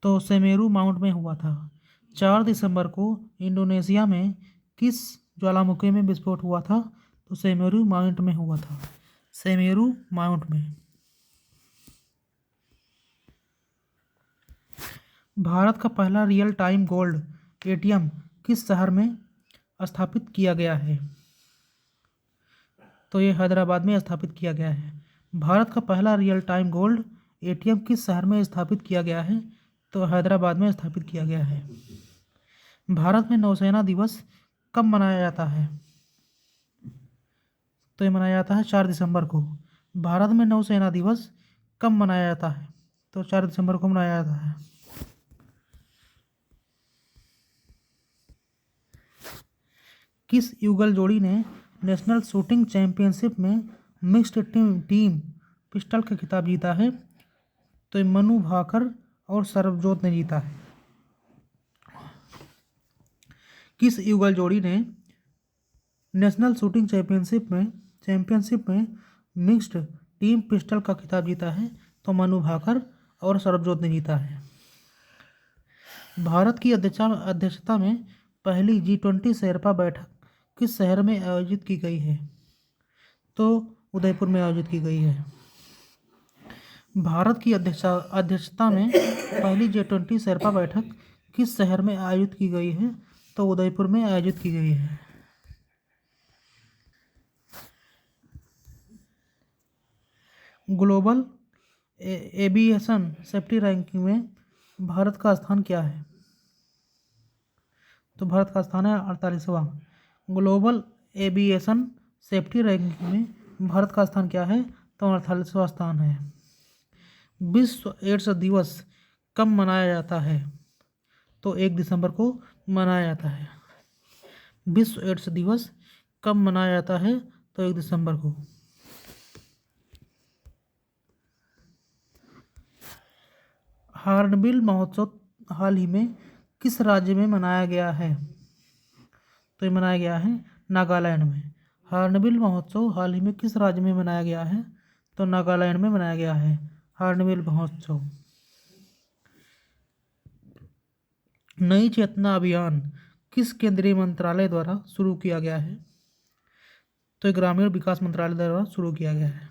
तो सेमेरू माउंट में हुआ था। 4 दिसंबर को इंडोनेशिया में किस ज्वालामुखी में विस्फोट हुआ था? तो सेमेरू माउंट में हुआ था। सेमेरू माउंट में। भारत का पहला रियल टाइम गोल्ड एटीएम किस शहर में स्थापित किया गया है? तो ये हैदराबाद में स्थापित किया गया है। भारत का पहला रियल टाइम गोल्ड एटीएम किस शहर में स्थापित किया गया है? तो हैदराबाद में स्थापित किया गया है। भारत में नौसेना दिवस कब मनाया जाता है? तो ये मनाया जाता है 4 दिसंबर को। भारत में नौसेना दिवस कब मनाया जाता है? तो 4 दिसंबर को मनाया जाता है। किस युगल जोड़ी ने नेशनल शूटिंग चैंपियनशिप में मिक्स्ड टीम पिस्टल का खिताब जीता है? तो मनु भाकर और सरबजोत ने जीता है। किस युगल जोड़ी ने नेशनल शूटिंग चैंपियनशिप में मिक्स्ड टीम पिस्टल का खिताब जीता है? तो मनु भाकर और सरबजोत ने जीता है। भारत की अध्यक्षता में पहली G20 शेरपा बैठक किस शहर में आयोजित की गई है? तो उदयपुर में आयोजित की गई है। भारत की अध्यक्षता में पहली G20 शेरपा बैठक किस शहर में आयोजित की गई है? तो उदयपुर में आयोजित की गई है। ग्लोबल एविएशन सेफ्टी रैंकिंग में भारत का स्थान क्या है? तो भारत का स्थान है 48वां। ग्लोबल एविएशन सेफ्टी रैंकिंग में भारत का स्थान क्या है? तो 48वां स्थान है। विश्व एड्स दिवस कब मनाया जाता है? तो 1 दिसंबर को मनाया जाता है। विश्व एड्स दिवस कब मनाया जाता है? तो 1 दिसंबर को। हॉर्नबिल महोत्सव हाल ही में किस राज्य में मनाया गया है? तो ये मनाया गया है नागालैंड में। हॉर्नबिल महोत्सव हाल ही में किस राज्य में मनाया गया है? तो नागालैंड में मनाया गया है हॉर्नबिल महोत्सव। नई चेतना अभियान किस केंद्रीय मंत्रालय द्वारा शुरू किया गया है? तो ग्रामीण विकास मंत्रालय द्वारा शुरू किया गया है।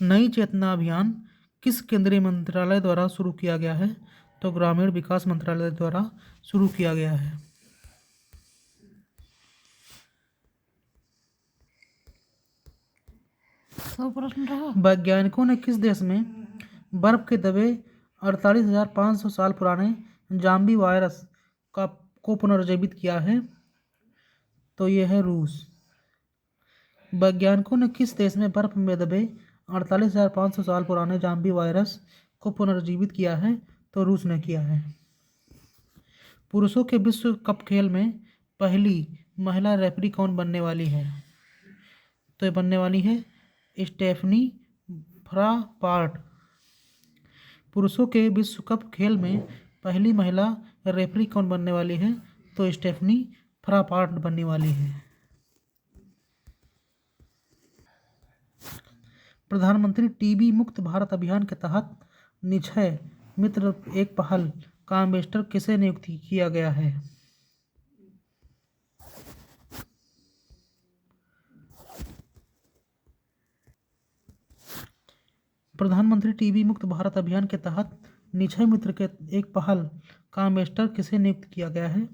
नई चेतना अभियान किस केंद्रीय मंत्रालय द्वारा शुरू किया गया है? तो ग्रामीण विकास मंत्रालय द्वारा शुरू किया गया है। वैज्ञानिकों ने किस देश में बर्फ के दबे 48,500 साल पुराने जाम्बी वायरस को पुनर्जीवित किया है? तो यह है रूस। वैज्ञानिकों ने किस देश में बर्फ में दबे 48,500 साल पुराने जाम्बी वायरस को पुनर्जीवित किया है? तो रूस ने किया है। पुरुषों के विश्व कप खेल में पहली महिला रेफरी कौन बनने वाली है? तो ये बनने वाली है स्टेफनी फ्रापार्ट। पुरुषों के विश्व कप खेल में पहली महिला रेफरी कौन बनने वाली है? तो स्टेफनी फ्रापार्ट बनने वाली है। प्रधानमंत्री टीबी मुक्त भारत अभियान के तहत निक्षय मित्र एक पहल का एम्बेसडर किसे नियुक्त किया गया है? प्रधानमंत्री टीबी मुक्त भारत अभियान के तहत निक्षय मित्र के एक पहल का एम्बेसडर किसे नियुक्त किया गया है?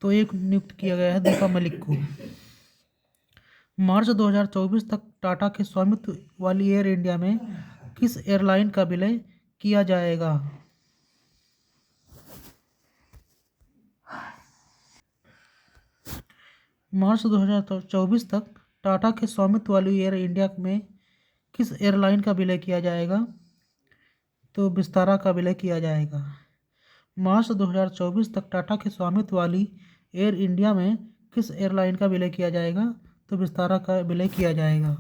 तो एक नियुक्त किया गया है दीपा मलिक को। मार्च 2024 तक टाटा के स्वामित्व वाली एयर इंडिया में किस एयरलाइन का विलय किया जाएगा? मार्च 2024 तक टाटा के स्वामित्व वाली एयर इंडिया में किस एयरलाइन का विलय किया जाएगा? तो विस्तारा का विलय किया जाएगा। मार्च 2024 तक टाटा के स्वामित्व वाली एयर इंडिया में किस एयरलाइन का विलय किया जाएगा? तो विस्तारा का विलय किया जाएगा।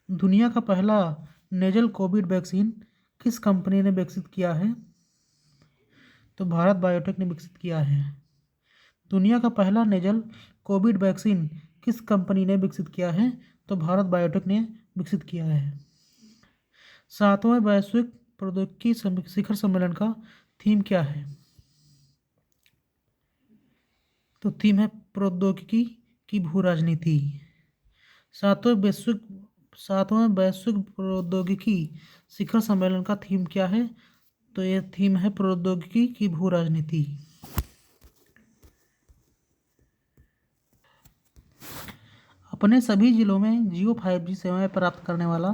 दुनिया का पहला नेजल कोविड वैक्सीन किस कंपनी ने विकसित किया है? तो भारत बायोटेक ने विकसित किया है। दुनिया का पहला नेजल कोविड वैक्सीन किस कंपनी ने विकसित किया है? तो भारत बायोटेक ने विकसित किया है। 7वें वैश्विक प्रौद्योगिकी शिखर सम्मेलन का थीम क्या है? तो थीम है प्रौद्योगिकी की भू राजनीति। सातवें वैश्विक प्रौद्योगिकी शिखर सम्मेलन का थीम क्या है? तो ये थीम है प्रौद्योगिकी की भू राजनीति। अपने सभी जिलों में जियो 5G सेवाएं प्राप्त करने वाला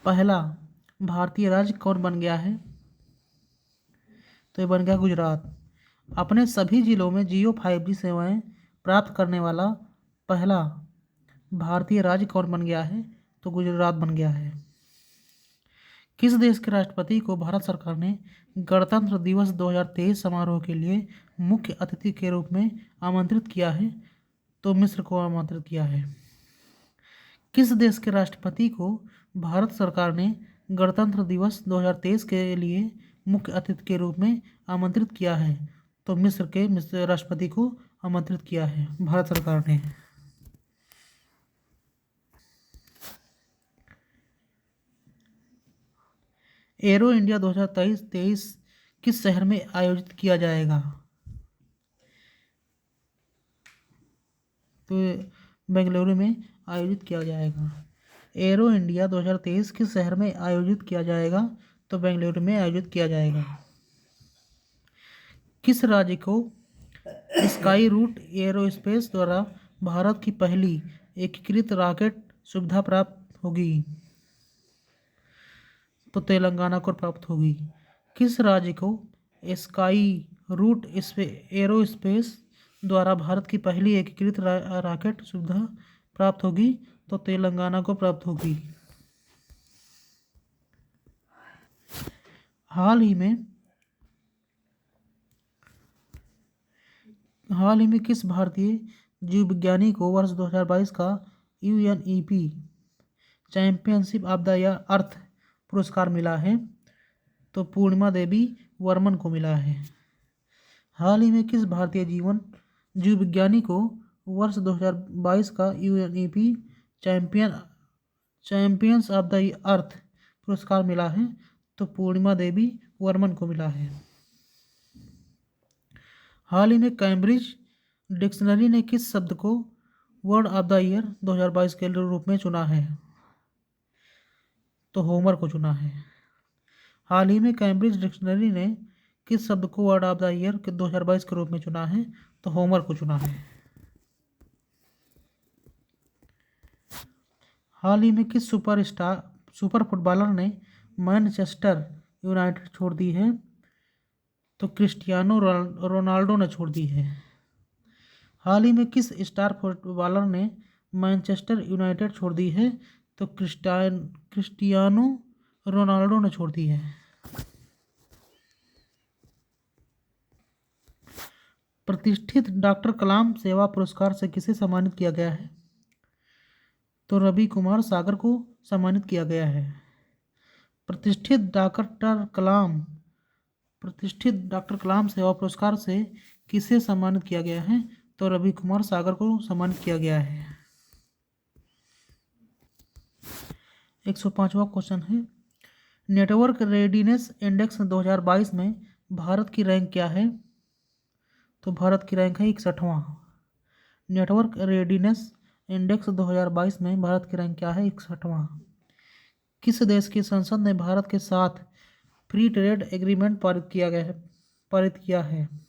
पहला भारतीय राज्य कौन बन गया है? तो ये बन गया गुजरात। अपने सभी जिलों में जियो 5G सेवाएं प्राप्त करने वाला पहला भारतीय राज्य कौन बन गया है? तो गुजरात बन गया है। किस देश के राष्ट्रपति को भारत सरकार ने गणतंत्र दिवस 2023 समारोह के लिए मुख्य अतिथि के रूप में आमंत्रित किया है? तो मिस्र को आमंत्रित किया है। किस देश के राष्ट्रपति को भारत सरकार ने गणतंत्र दिवस 2023 के लिए मुख्य अतिथि के रूप में आमंत्रित किया है? तो मिस्र के राष्ट्रपति को आमंत्रित किया है भारत सरकार ने। एरो इंडिया 2023 किस शहर में आयोजित किया जाएगा? तो बेंगलुरु में आयोजित किया जाएगा। एरो इंडिया 2023 किस शहर में आयोजित किया जाएगा? तो बेंगलुरु में आयोजित किया जाएगा। किस राज्य को स्काई रूट एरोस्पेस द्वारा भारत की पहली एकीकृत रॉकेट सुविधा प्राप्त होगी? तो तेलंगाना को प्राप्त होगी। किस राज्य को स्काई रूट एरोस्पेस द्वारा भारत की पहली एकीकृत रॉकेट सुविधा प्राप्त होगी? तो तेलंगाना को प्राप्त होगी। हाल ही में किस भारतीय जीव विज्ञानी को वर्ष 2022 का UNEP championship of the earth पुरस्कार मिला है? तो पूर्णिमा देवी वर्मन को मिला है। हाल ही में किस भारतीय जीव विज्ञानी को वर्ष 2022 का UNEP champions of the earth पुरस्कार मिला है? तो पूर्णिमा देवी वर्मन को मिला है। हाल ही में कैम्ब्रिज डिक्शनरी ने किस शब्द को वर्ड ऑफ द ईयर 2022 के रूप में चुना है? तो होमर को चुना है। हाल ही में कैम्ब्रिज डिक्शनरी ने किस शब्द को वर्ड ऑफ द ईयर 2022 के रूप में चुना है? तो होमर को चुना है। हाल ही में किस सुपर फुटबॉलर ने मैनचेस्टर यूनाइटेड छोड़ दी है? तो क्रिस्टियानो रोनाल्डो ने छोड़ दी है। हाल ही में किस स्टार फुटबॉलर ने मैनचेस्टर यूनाइटेड छोड़ दी है? तो क्रिस्टियानो रोनाल्डो ने छोड़ दी है। प्रतिष्ठित डॉक्टर कलाम सेवा पुरस्कार से किसे सम्मानित किया गया है? तो रवि कुमार सागर को सम्मानित किया गया है। प्रतिष्ठित डॉक्टर कलाम सेवा पुरस्कार से किसे सम्मानित किया गया है? तो रवि कुमार सागर को सम्मानित किया गया है। 105वां क्वेश्चन है, नेटवर्क रेडीनेस इंडेक्स 2022 में भारत की रैंक क्या है? तो भारत की रैंक है 61वां। नेटवर्क रेडीनेस इंडेक्स 2022 में भारत की रैंक क्या है? 61वां। किस देश की संसद ने भारत के साथ फ्री ट्रेड एग्रीमेंट पारित किया है?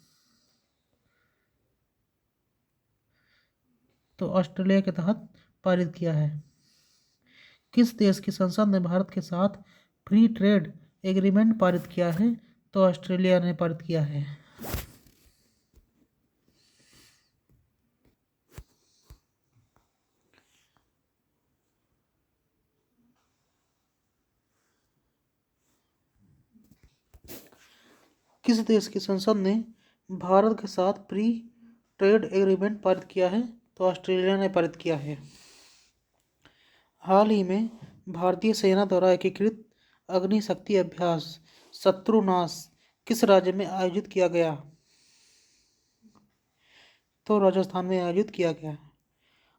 तो ऑस्ट्रेलिया के तहत पारित किया है। किस देश की संसद ने भारत के साथ फ्री ट्रेड एग्रीमेंट पारित किया है? तो ऑस्ट्रेलिया ने पारित किया है। किस देश की संसद ने भारत के साथ फ्री ट्रेड एग्रीमेंट पारित किया है? तो ऑस्ट्रेलिया ने पारित किया है। हाल ही में भारतीय सेना द्वारा एकीकृत अग्निशक्ति अभ्यास शत्रुनाश किस राज्य में आयोजित किया गया? तो राजस्थान में आयोजित किया गया।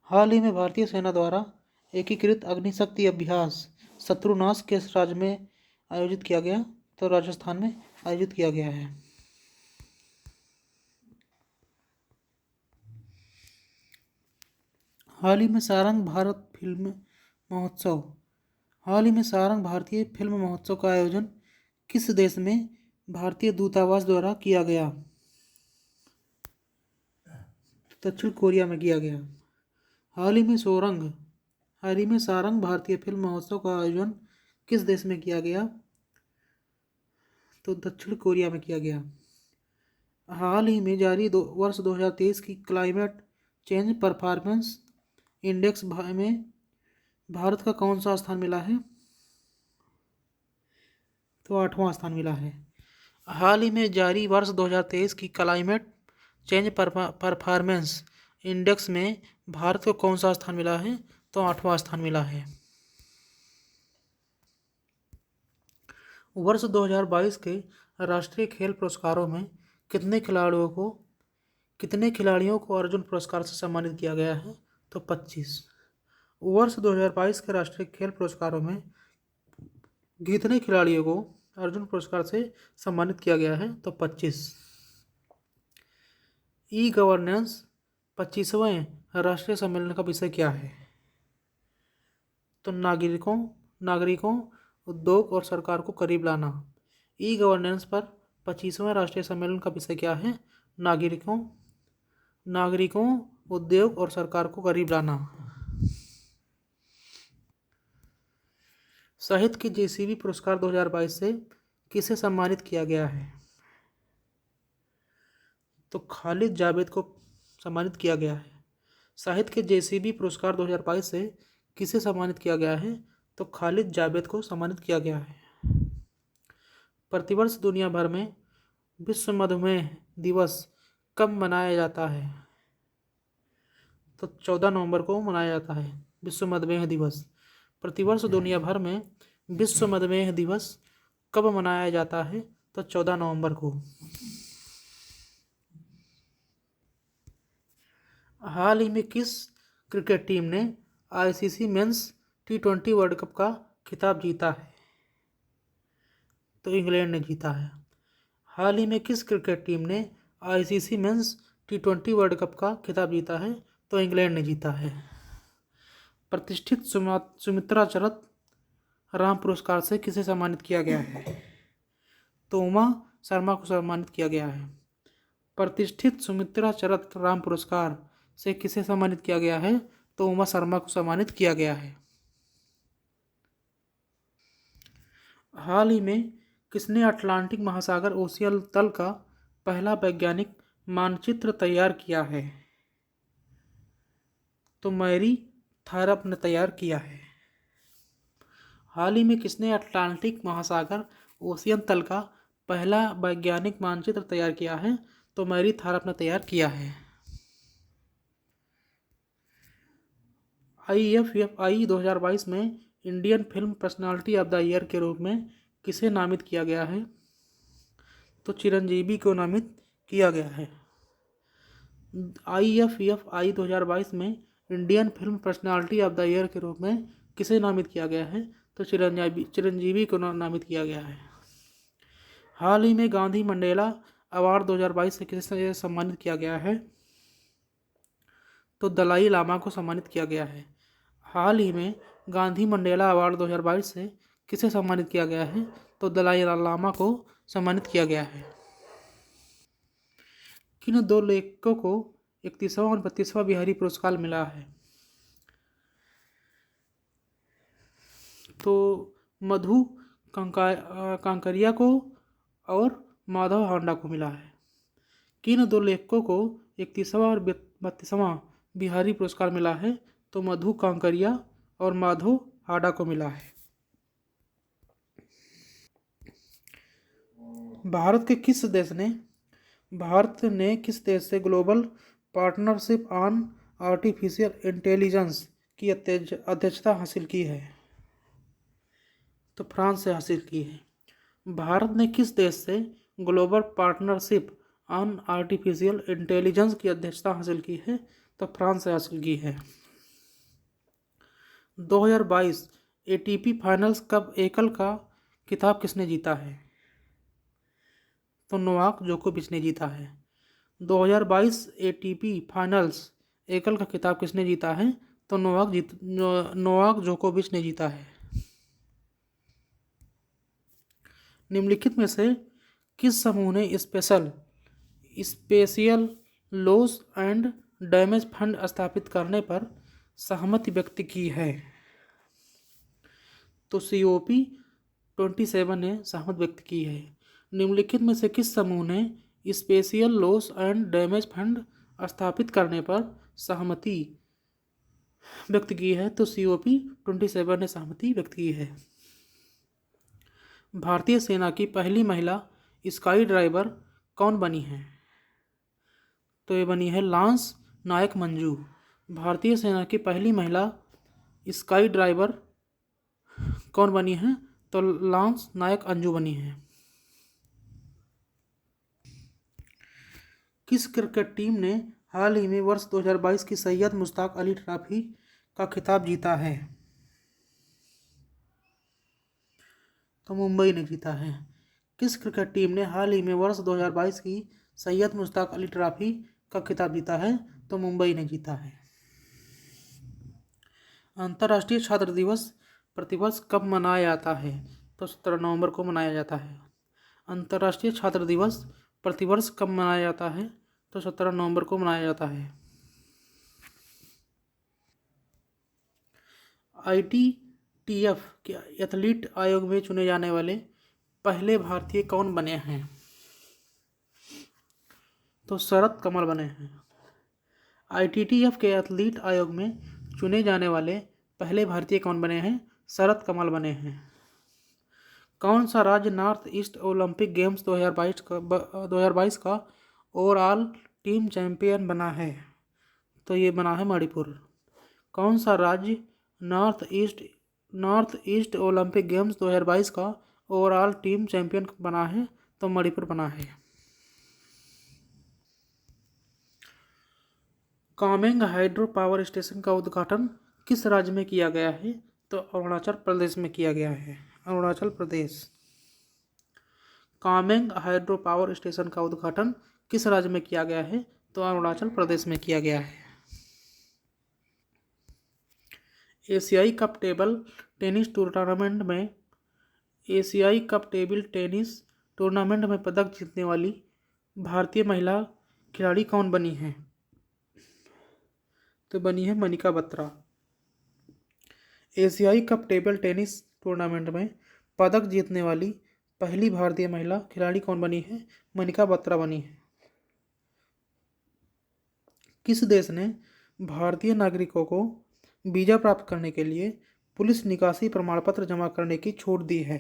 हाल ही में भारतीय सेना द्वारा एकीकृत अग्निशक्ति अभ्यास शत्रुनाश किस राज्य में आयोजित किया गया? तो राजस्थान में आयोजित किया गया है। हाल ही में सारंग भारतीय फिल्म महोत्सव का आयोजन किस देश में भारतीय दूतावास द्वारा किया गया? दक्षिण कोरिया में किया गया। हाल ही में सारंग भारतीय फिल्म महोत्सव का आयोजन किस देश में किया गया? तो दक्षिण कोरिया में किया गया। हाल ही में जारी वर्ष 2023 की क्लाइमेट चेंज परफॉर्मेंस इंडेक्स में भारत का कौन सा स्थान मिला है? तो 8वां स्थान मिला है। हाल ही में जारी वर्ष 2023 की क्लाइमेट चेंज परफॉर्मेंस इंडेक्स में भारत को कौन सा स्थान मिला है? तो 8वां स्थान मिला है। वर्ष 2022 के राष्ट्रीय खेल पुरस्कारों में कितने खिलाड़ियों को अर्जुन पुरस्कार से सम्मानित किया गया है? तो 25। वर्ष 2022 के राष्ट्रीय खेल पुरस्कारों में कितने खिलाड़ियों को अर्जुन पुरस्कार से सम्मानित किया गया है? तो 25। ई गवर्नेंस 25वें राष्ट्रीय सम्मेलन का विषय क्या है? तो नागरिकों उद्योग और सरकार को करीब लाना। ई गवर्नेंस पर 25वें राष्ट्रीय सम्मेलन का विषय क्या है? नागरिकों उद्योग और सरकार को करीब लाना। साहित्य के जेसीबी पुरस्कार 2022 से किसे सम्मानित किया गया है? तो खालिद जावेद को सम्मानित किया गया है। साहित्य के जेसीबी पुरस्कार 2022 से किसे सम्मानित किया गया है? तो खालिद जावेद को सम्मानित किया गया है। प्रतिवर्ष दुनिया भर में विश्व मधुमेह दिवस कब मनाया जाता है? तो 14 नवंबर को मनाया जाता है विश्व मधुमेह दिवस। प्रतिवर्ष दुनिया भर में विश्व मधुमेह दिवस कब मनाया जाता है? तो 14 नवंबर को। हाल ही में किस क्रिकेट टीम ने ICC men's T20 world cup का खिताब जीता है? तो इंग्लैंड ने जीता है। हाल ही में किस क्रिकेट टीम ने ICC men's T20 world cup का खिताब जीता है? तो इंग्लैंड ने जीता है। प्रतिष्ठित सुमित्रा चरक राम पुरस्कार से किसे सम्मानित किया गया है? तो उमा शर्मा को सम्मानित किया गया है। प्रतिष्ठित सुमित्रा चरक राम पुरस्कार से किसे सम्मानित किया गया है? तो उमा शर्मा को सम्मानित किया गया है। हाल ही में किसने अटलांटिक महासागर ओशियन तल का पहला वैज्ञानिक मानचित्र तैयार किया है? तो मैरी थारप ने तैयार किया है। हाल ही में किसने अटलांटिक महासागर ओशियन तल का पहला वैज्ञानिक मानचित्र तैयार किया है? तो मैरी थारप ने तैयार किया है। IFFI 2022 में Indian film personality of the year के रूप में किसे नामित किया गया है? तो चिरंजीवी को नामित किया गया है। IFFI 2022 में Indian film personality of the year के रूप में किसे नामित किया गया है? तो चिरंजीवी को नामित किया गया है। हाल ही में गांधी मंडेला अवार्ड 2022 से किसे सम्मानित किया गया है? तो दलाई लामा को सम्मानित किया गया है। हाल ही में गांधी मंडेला अवार्ड 2022 से किसे सम्मानित किया गया है? तो दलाई लामा को सम्मानित किया गया है। किन दो लेखकों को 31वां और 32वां बिहारी पुरस्कार मिला है? तो मधु कांकरिया को और माधव हांडा को मिला है। किन दो लेखकों को 31वां और 32वां बिहारी पुरस्कार मिला है? तो मधु कांकरिया और माधव हांडा को मिला है। भारत ने किस देश से global partnership on artificial intelligence की अध्यक्षता हासिल की है? तो फ्रांस से हासिल की है। भारत ने किस देश से global partnership on artificial intelligence की अध्यक्षता हासिल की है? तो फ्रांस से हासिल की है। 2022 ATP फाइनल्स कप एकल का खिताब किसने जीता है? तो नोवाक जोकोविच ने जीता है। 2022 ATP फाइनल्स एकल का खिताब किसने जीता है? तो नोवाक जोकोविच ने जीता है। निम्नलिखित में से किस समूह ने special loss and damage fund स्थापित करने पर सहमति व्यक्त की है? तो COP27 ने सहमति व्यक्त की है। निम्नलिखित में से किस समूह ने special loss and damage fund स्थापित करने पर सहमति व्यक्त की है? तो COP27 ने सहमति व्यक्त की है। भारतीय सेना की पहली महिला स्काई ड्राइवर कौन बनी है? तो ये बनी है लांस नायक मंजू। भारतीय सेना की पहली महिला स्काई ड्राइवर कौन बनी है? तो लांस नायक अंजू बनी है। किस क्रिकेट टीम ने हाल ही में वर्ष 2022 की सैयद मुश्ताक अली ट्रॉफी का खिताब जीता है? तो मुंबई ने जीता है। किस क्रिकेट टीम ने हाल ही में वर्ष 2022 की सैयद मुश्ताक अली ट्रॉफी का खिताब जीता है? तो मुंबई ने जीता है। अंतर्राष्ट्रीय छात्र दिवस प्रतिवर्ष कब मनाया जाता है? तो 17 नवंबर को मनाया जाता है। अंतर्राष्ट्रीय छात्र दिवस प्रतिवर्ष कब मनाया जाता है? तो 17 नवंबर को मनाया जाता है। ITTF के एथलीट आयोग में चुने जाने वाले पहले भारतीय कौन बने हैं? तो शरद कमल बने हैं। ITTF के एथलीट आयोग में चुने जाने वाले पहले भारतीय कौन बने हैं? शरद कमल बने हैं। कौन सा राज्य नॉर्थ ईस्ट ओलंपिक गेम्स 2022 का ओवरऑल टीम चैंपियन बना है? तो ये बना है मणिपुर। कौन सा राज्य नॉर्थ ईस्ट ओलंपिक गेम्स 2022 का ओवरऑल टीम चैंपियन बना है? तो मणिपुर बना है। कामेंग हाइड्रो पावर स्टेशन का उद्घाटन किस राज्य में किया गया है? तो अरुणाचल प्रदेश में किया गया है। Arunachal Pradesh. Kameng hydro power station का उद्घाटन किस राज्य में किया गया है? तो अरुणाचल प्रदेश में किया गया है। एशियाई कप टेबल टेनिस टूर्नामेंट में पदक जीतने वाली भारतीय महिला खिलाड़ी कौन बनी है? तो बनी है मनिका बत्रा। एशियाई कप टेबल टेनिस टूर्नामेंट में पदक जीतने वाली पहली भारतीय महिला खिलाड़ी कौन बनी है? मनिका बत्रा बनी है। किस देश ने भारतीय नागरिकों को वीजा प्राप्त करने के लिए पुलिस निकासी प्रमाण पत्र जमा करने की छूट दी है?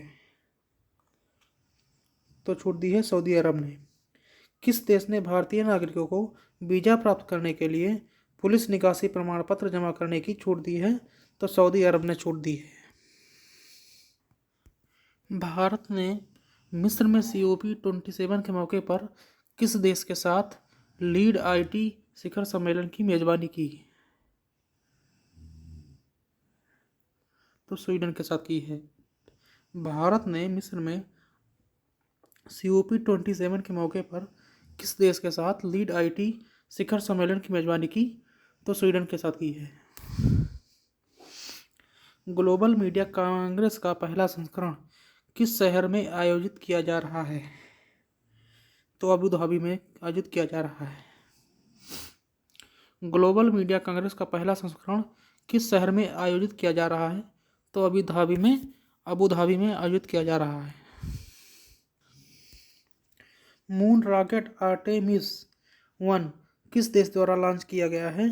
तो छूट दी है सऊदी अरब ने। किस देश ने भारतीय नागरिकों को वीजा प्राप्त करने के लिए पुलिस निकासी प्रमाण पत्र जमा करने की छूट दी है? तो सऊदी अरब ने छूट दी है। भारत ने मिस्र में COP27 के मौके पर किस देश के साथ लीड IT शिखर सम्मेलन की मेजबानी की? तो स्वीडन के साथ की है। भारत ने मिस्र में COP27 के मौके पर किस देश के साथ लीड IT शिखर सम्मेलन की मेजबानी की? तो स्वीडन के साथ की है। ग्लोबल मीडिया कांग्रेस का पहला संस्करण किस शहर में आयोजित किया जा रहा है? तो अबू धाबी में आयोजित किया जा रहा है। ग्लोबल मीडिया कांग्रेस का पहला संस्करण किस शहर में आयोजित किया जा रहा है? तो अबू धाबी में आयोजित किया जा रहा है। मून रॉकेट आर्टेमिस 1 किस देश द्वारा लॉन्च किया गया है?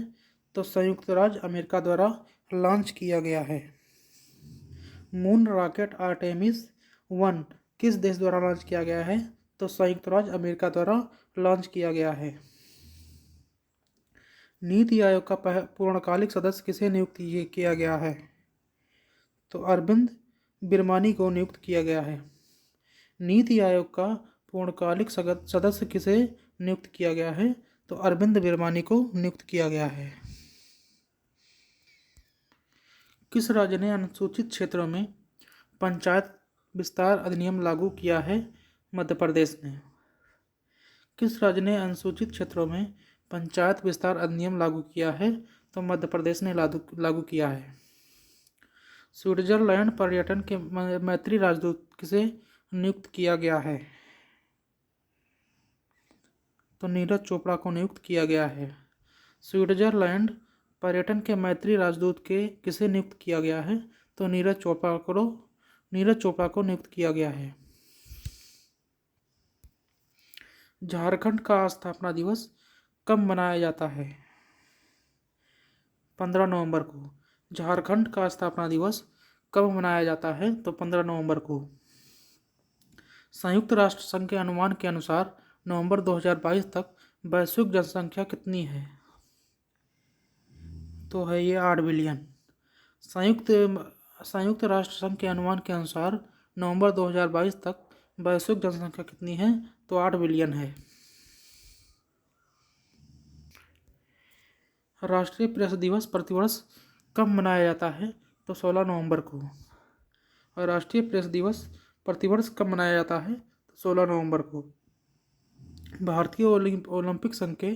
तो संयुक्त राज्य अमेरिका द्वारा लॉन्च किया गया है। मून रॉकेट आर्टेमिस 1 किस देश द्वारा लॉन्च किया गया है? तो संयुक्त राज्य अमेरिका द्वारा लॉन्च किया गया है। नीति आयोग का पूर्णकालिक सदस्य किसे नियुक्त किया गया है? तो अरविंद बिरमानी को नियुक्त किया गया है। नीति आयोग का पूर्णकालिक सदस्य किसे नियुक्त किया गया है? तो अरविंद बिरमानी को नियुक्त किया गया है। किस राज्य ने अनुसूचित क्षेत्रों में पंचायत विस्तार अधिनियम लागू किया है? मध्य प्रदेश ने। किस राज्य ने अनुसूचित क्षेत्रों में पंचायत विस्तार अधिनियम लागू किया है? तो मध्य प्रदेश ने लागू किया है। स्विट्जरलैंड पर्यटन के मैत्री राजदूत किसे नियुक्त किया गया है? तो नीरज चोपड़ा को नियुक्त किया गया है। स्विट्जरलैंड पर्यटन के मैत्री राजदूत के किसे नियुक्त किया गया है? तो नीरज चोपड़ा को नियुक्त किया गया है। झारखंड का स्थापना दिवस कब मनाया जाता है? 15 नवंबर को। झारखंड का स्थापना दिवस कब मनाया जाता है? तो 15 नवंबर को। संयुक्त राष्ट्र संघ के अनुमान के अनुसार नवंबर 2022 तक वैश्विक जनसंख्या कितनी है? तो है ये 8 बिलियन। संयुक्त राष्ट्र संघ के अनुमान के अनुसार नवंबर 2022 तक वैश्विक जनसंख्या कितनी है? तो 8 बिलियन है। राष्ट्रीय प्रेस दिवस प्रतिवर्ष कब मनाया जाता है? तो 16 नवंबर को। और राष्ट्रीय प्रेस दिवस प्रतिवर्ष कब मनाया जाता है? तो 16 नवंबर को। भारतीय ओलंपिक संघ के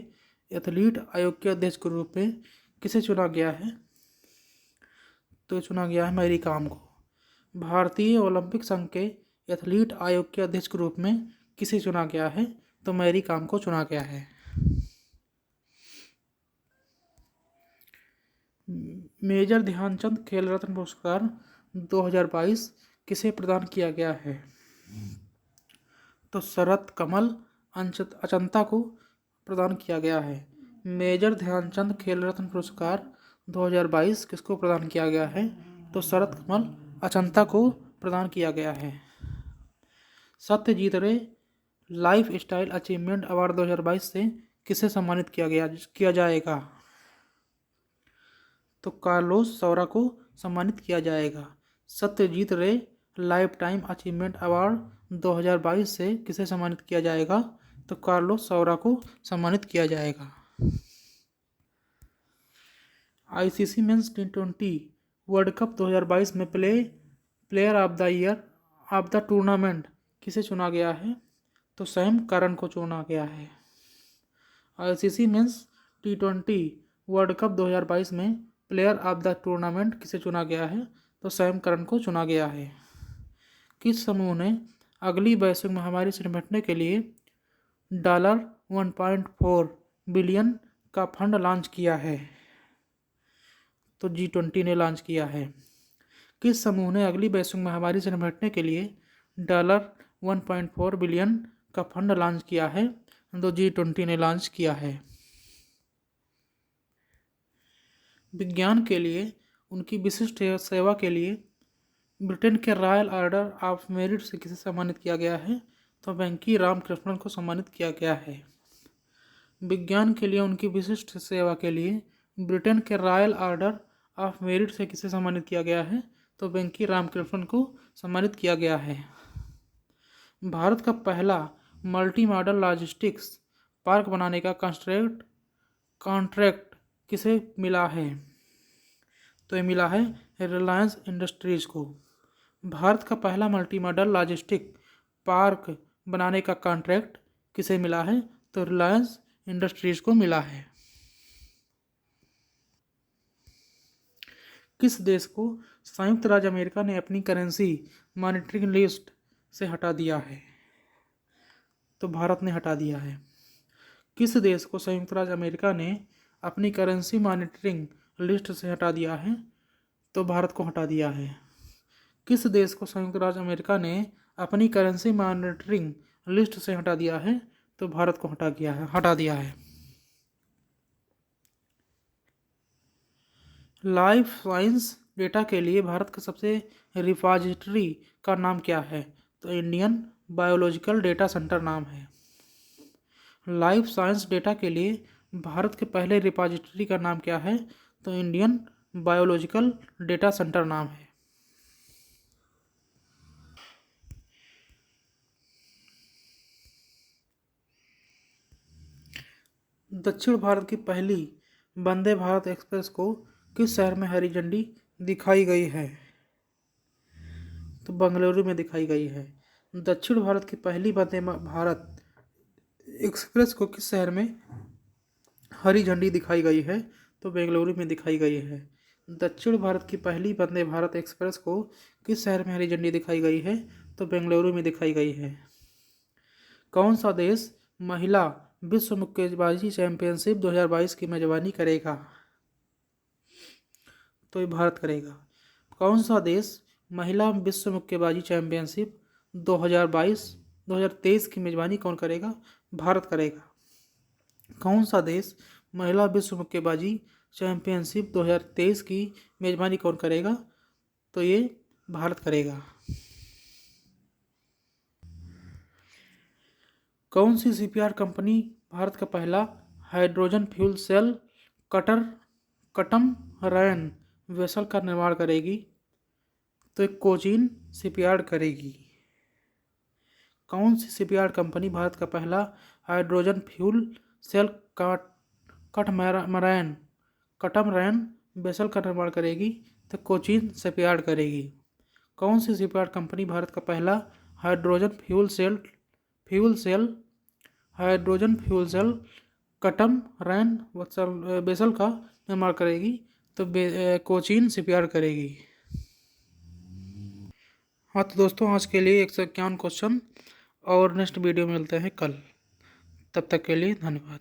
एथलीट आयोग के अध्यक्ष के रूप में किसे चुना गया है? तो चुना गया है मैरी कॉम को। भारतीय ओलंपिक संघ के एथलीट आयोग के अध्यक्ष के रूप में किसे चुना गया है? तो मैरी कॉम को चुना गया है। मेजर ध्यानचंद खेल रत्न पुरस्कार 2022 किसे प्रदान किया गया है? तो शरत कमल अचंता को प्रदान किया गया है। मेजर ध्यानचंद खेल रत्न पुरस्कार 2022 किसको प्रदान किया गया है? तो शरत कमल अचंता को प्रदान किया गया है। सत्यजीत रे लाइफ स्टाइल अचीवमेंट अवार्ड 2022 से किसे सम्मानित किया जाएगा? तो कार्लोस सौरा को सम्मानित किया जाएगा। सत्यजीत रे लाइफ टाइम अचीवमेंट अवार्ड 2022 से किसे सम्मानित किया जाएगा? तो कार्लोस सौरा को सम्मानित किया जाएगा। ICC mains T20 world cup 2022 में player of the year of the tournament किसे चुना गया है? तो सैम करन को चुना गया है। ICC mains T20 world cup 2022 में प्लेयर ऑफ द टूर्नामेंट किसे चुना गया है? तो सैम करन को चुना गया है। किस समूह ने अगली वैश्विक महामारी से निपटने के लिए $1.4 बिलियन का फंड लॉन्च किया है? तो G20 ने लॉन्च किया है। किस समूह ने अगली वैश्विक महामारी से निपटने के लिए $1.4 बिलियन का फंड लॉन्च किया है? तो G20 ने लॉन्च किया है। विज्ञान के लिए उनकी विशिष्ट सेवा के लिए ब्रिटेन के रॉयल ऑर्डर ऑफ मेरिट से किसे सम्मानित किया गया है? तो वेंकी रामकृष्णन को सम्मानित किया गया है। विज्ञान के लिए उनकी विशिष्ट सेवा के लिए ब्रिटेन के रॉयल ऑर्डर ऑफ मेरिट से किसे सम्मानित किया गया है? तो वेंकी रामकृष्णन को सम्मानित किया गया है। भारत का पहला मल्टी मॉडल लॉजिस्टिक्स पार्क बनाने का कॉन्ट्रैक्ट कॉन्ट्रैक्ट किसे मिला है? तो ये मिला है रिलायंस इंडस्ट्रीज को। भारत का पहला मल्टी मॉडल लॉजिस्टिक पार्क बनाने का कॉन्ट्रैक्ट किसे मिला है? तो रिलायंस इंडस्ट्रीज को मिला है। किस देश को संयुक्त राज्य अमेरिका ने अपनी करेंसी मॉनिटरिंग लिस्ट से हटा दिया है? तो भारत ने हटा दिया है। किस देश को संयुक्त राज्य अमेरिका ने अपनी करेंसी मॉनिटरिंग लिस्ट से हटा दिया है? तो भारत को हटा दिया है। किस देश को संयुक्त राज्य अमेरिका ने अपनी करेंसी मॉनिटरिंग लिस्ट से हटा दिया है? तो भारत को हटा दिया है। लाइफ साइंस डेटा के लिए भारत का सबसे रिपॉजिटरी का नाम क्या है? तो इंडियन बायोलॉजिकल डेटा सेंटर नाम है। लाइफ साइंस डेटा के लिए भारत के पहले रिपॉजिटरी का नाम क्या है? तो इंडियन बायोलॉजिकल डेटा सेंटर नाम है। दक्षिण भारत की पहली वंदे भारत एक्सप्रेस को किस शहर में हरी झंडी दिखाई गई है? तो बेंगलुरु में दिखाई गई है। दक्षिण भारत की पहली वंदे भारत एक्सप्रेस को किस शहर में हरी झंडी दिखाई गई है? तो बेंगलुरु में दिखाई गई है। दक्षिण भारत की पहली वंदे भारत एक्सप्रेस को किस शहर में हरी झंडी दिखाई गई है? तो बेंगलुरु में दिखाई गई है। कौन सा देश महिला विश्व मुक्केबाजी चैंपियनशिप 2022 की मेजबानी करेगा? तो ये भारत करेगा। कौन सा देश महिला विश्व मुक्केबाजी चैंपियनशिप 2023 की मेजबानी कौन करेगा? भारत करेगा। कौन सा देश महिला विश्व मुक्केबाजी चैंपियनशिप 2023 की मेजबानी कौन करेगा? तो ये भारत करेगा। कौन सी सीपीआर कंपनी भारत का पहला hydrogen fuel cell catamaran vessel का निर्माण करेगी? तो एक कोचीन सीपीआर करेगी। कौन सी सीपीआर कंपनी भारत का पहला hydrogen fuel cell catamaran vessel का निर्माण करेगी? तो कोचीन सीपीआर करेगी। कौन सी सीपीआर कंपनी भारत का पहला hydrogen fuel cell catamaran vessel का निर्माण करेगी? तो कोचीन सीपीआर करेगी। हाँ तो दोस्तों, आज के लिए 151 क्वेश्चन और नेक्स्ट वीडियो में मिलते हैं कल। तब तक के लिए धन्यवाद।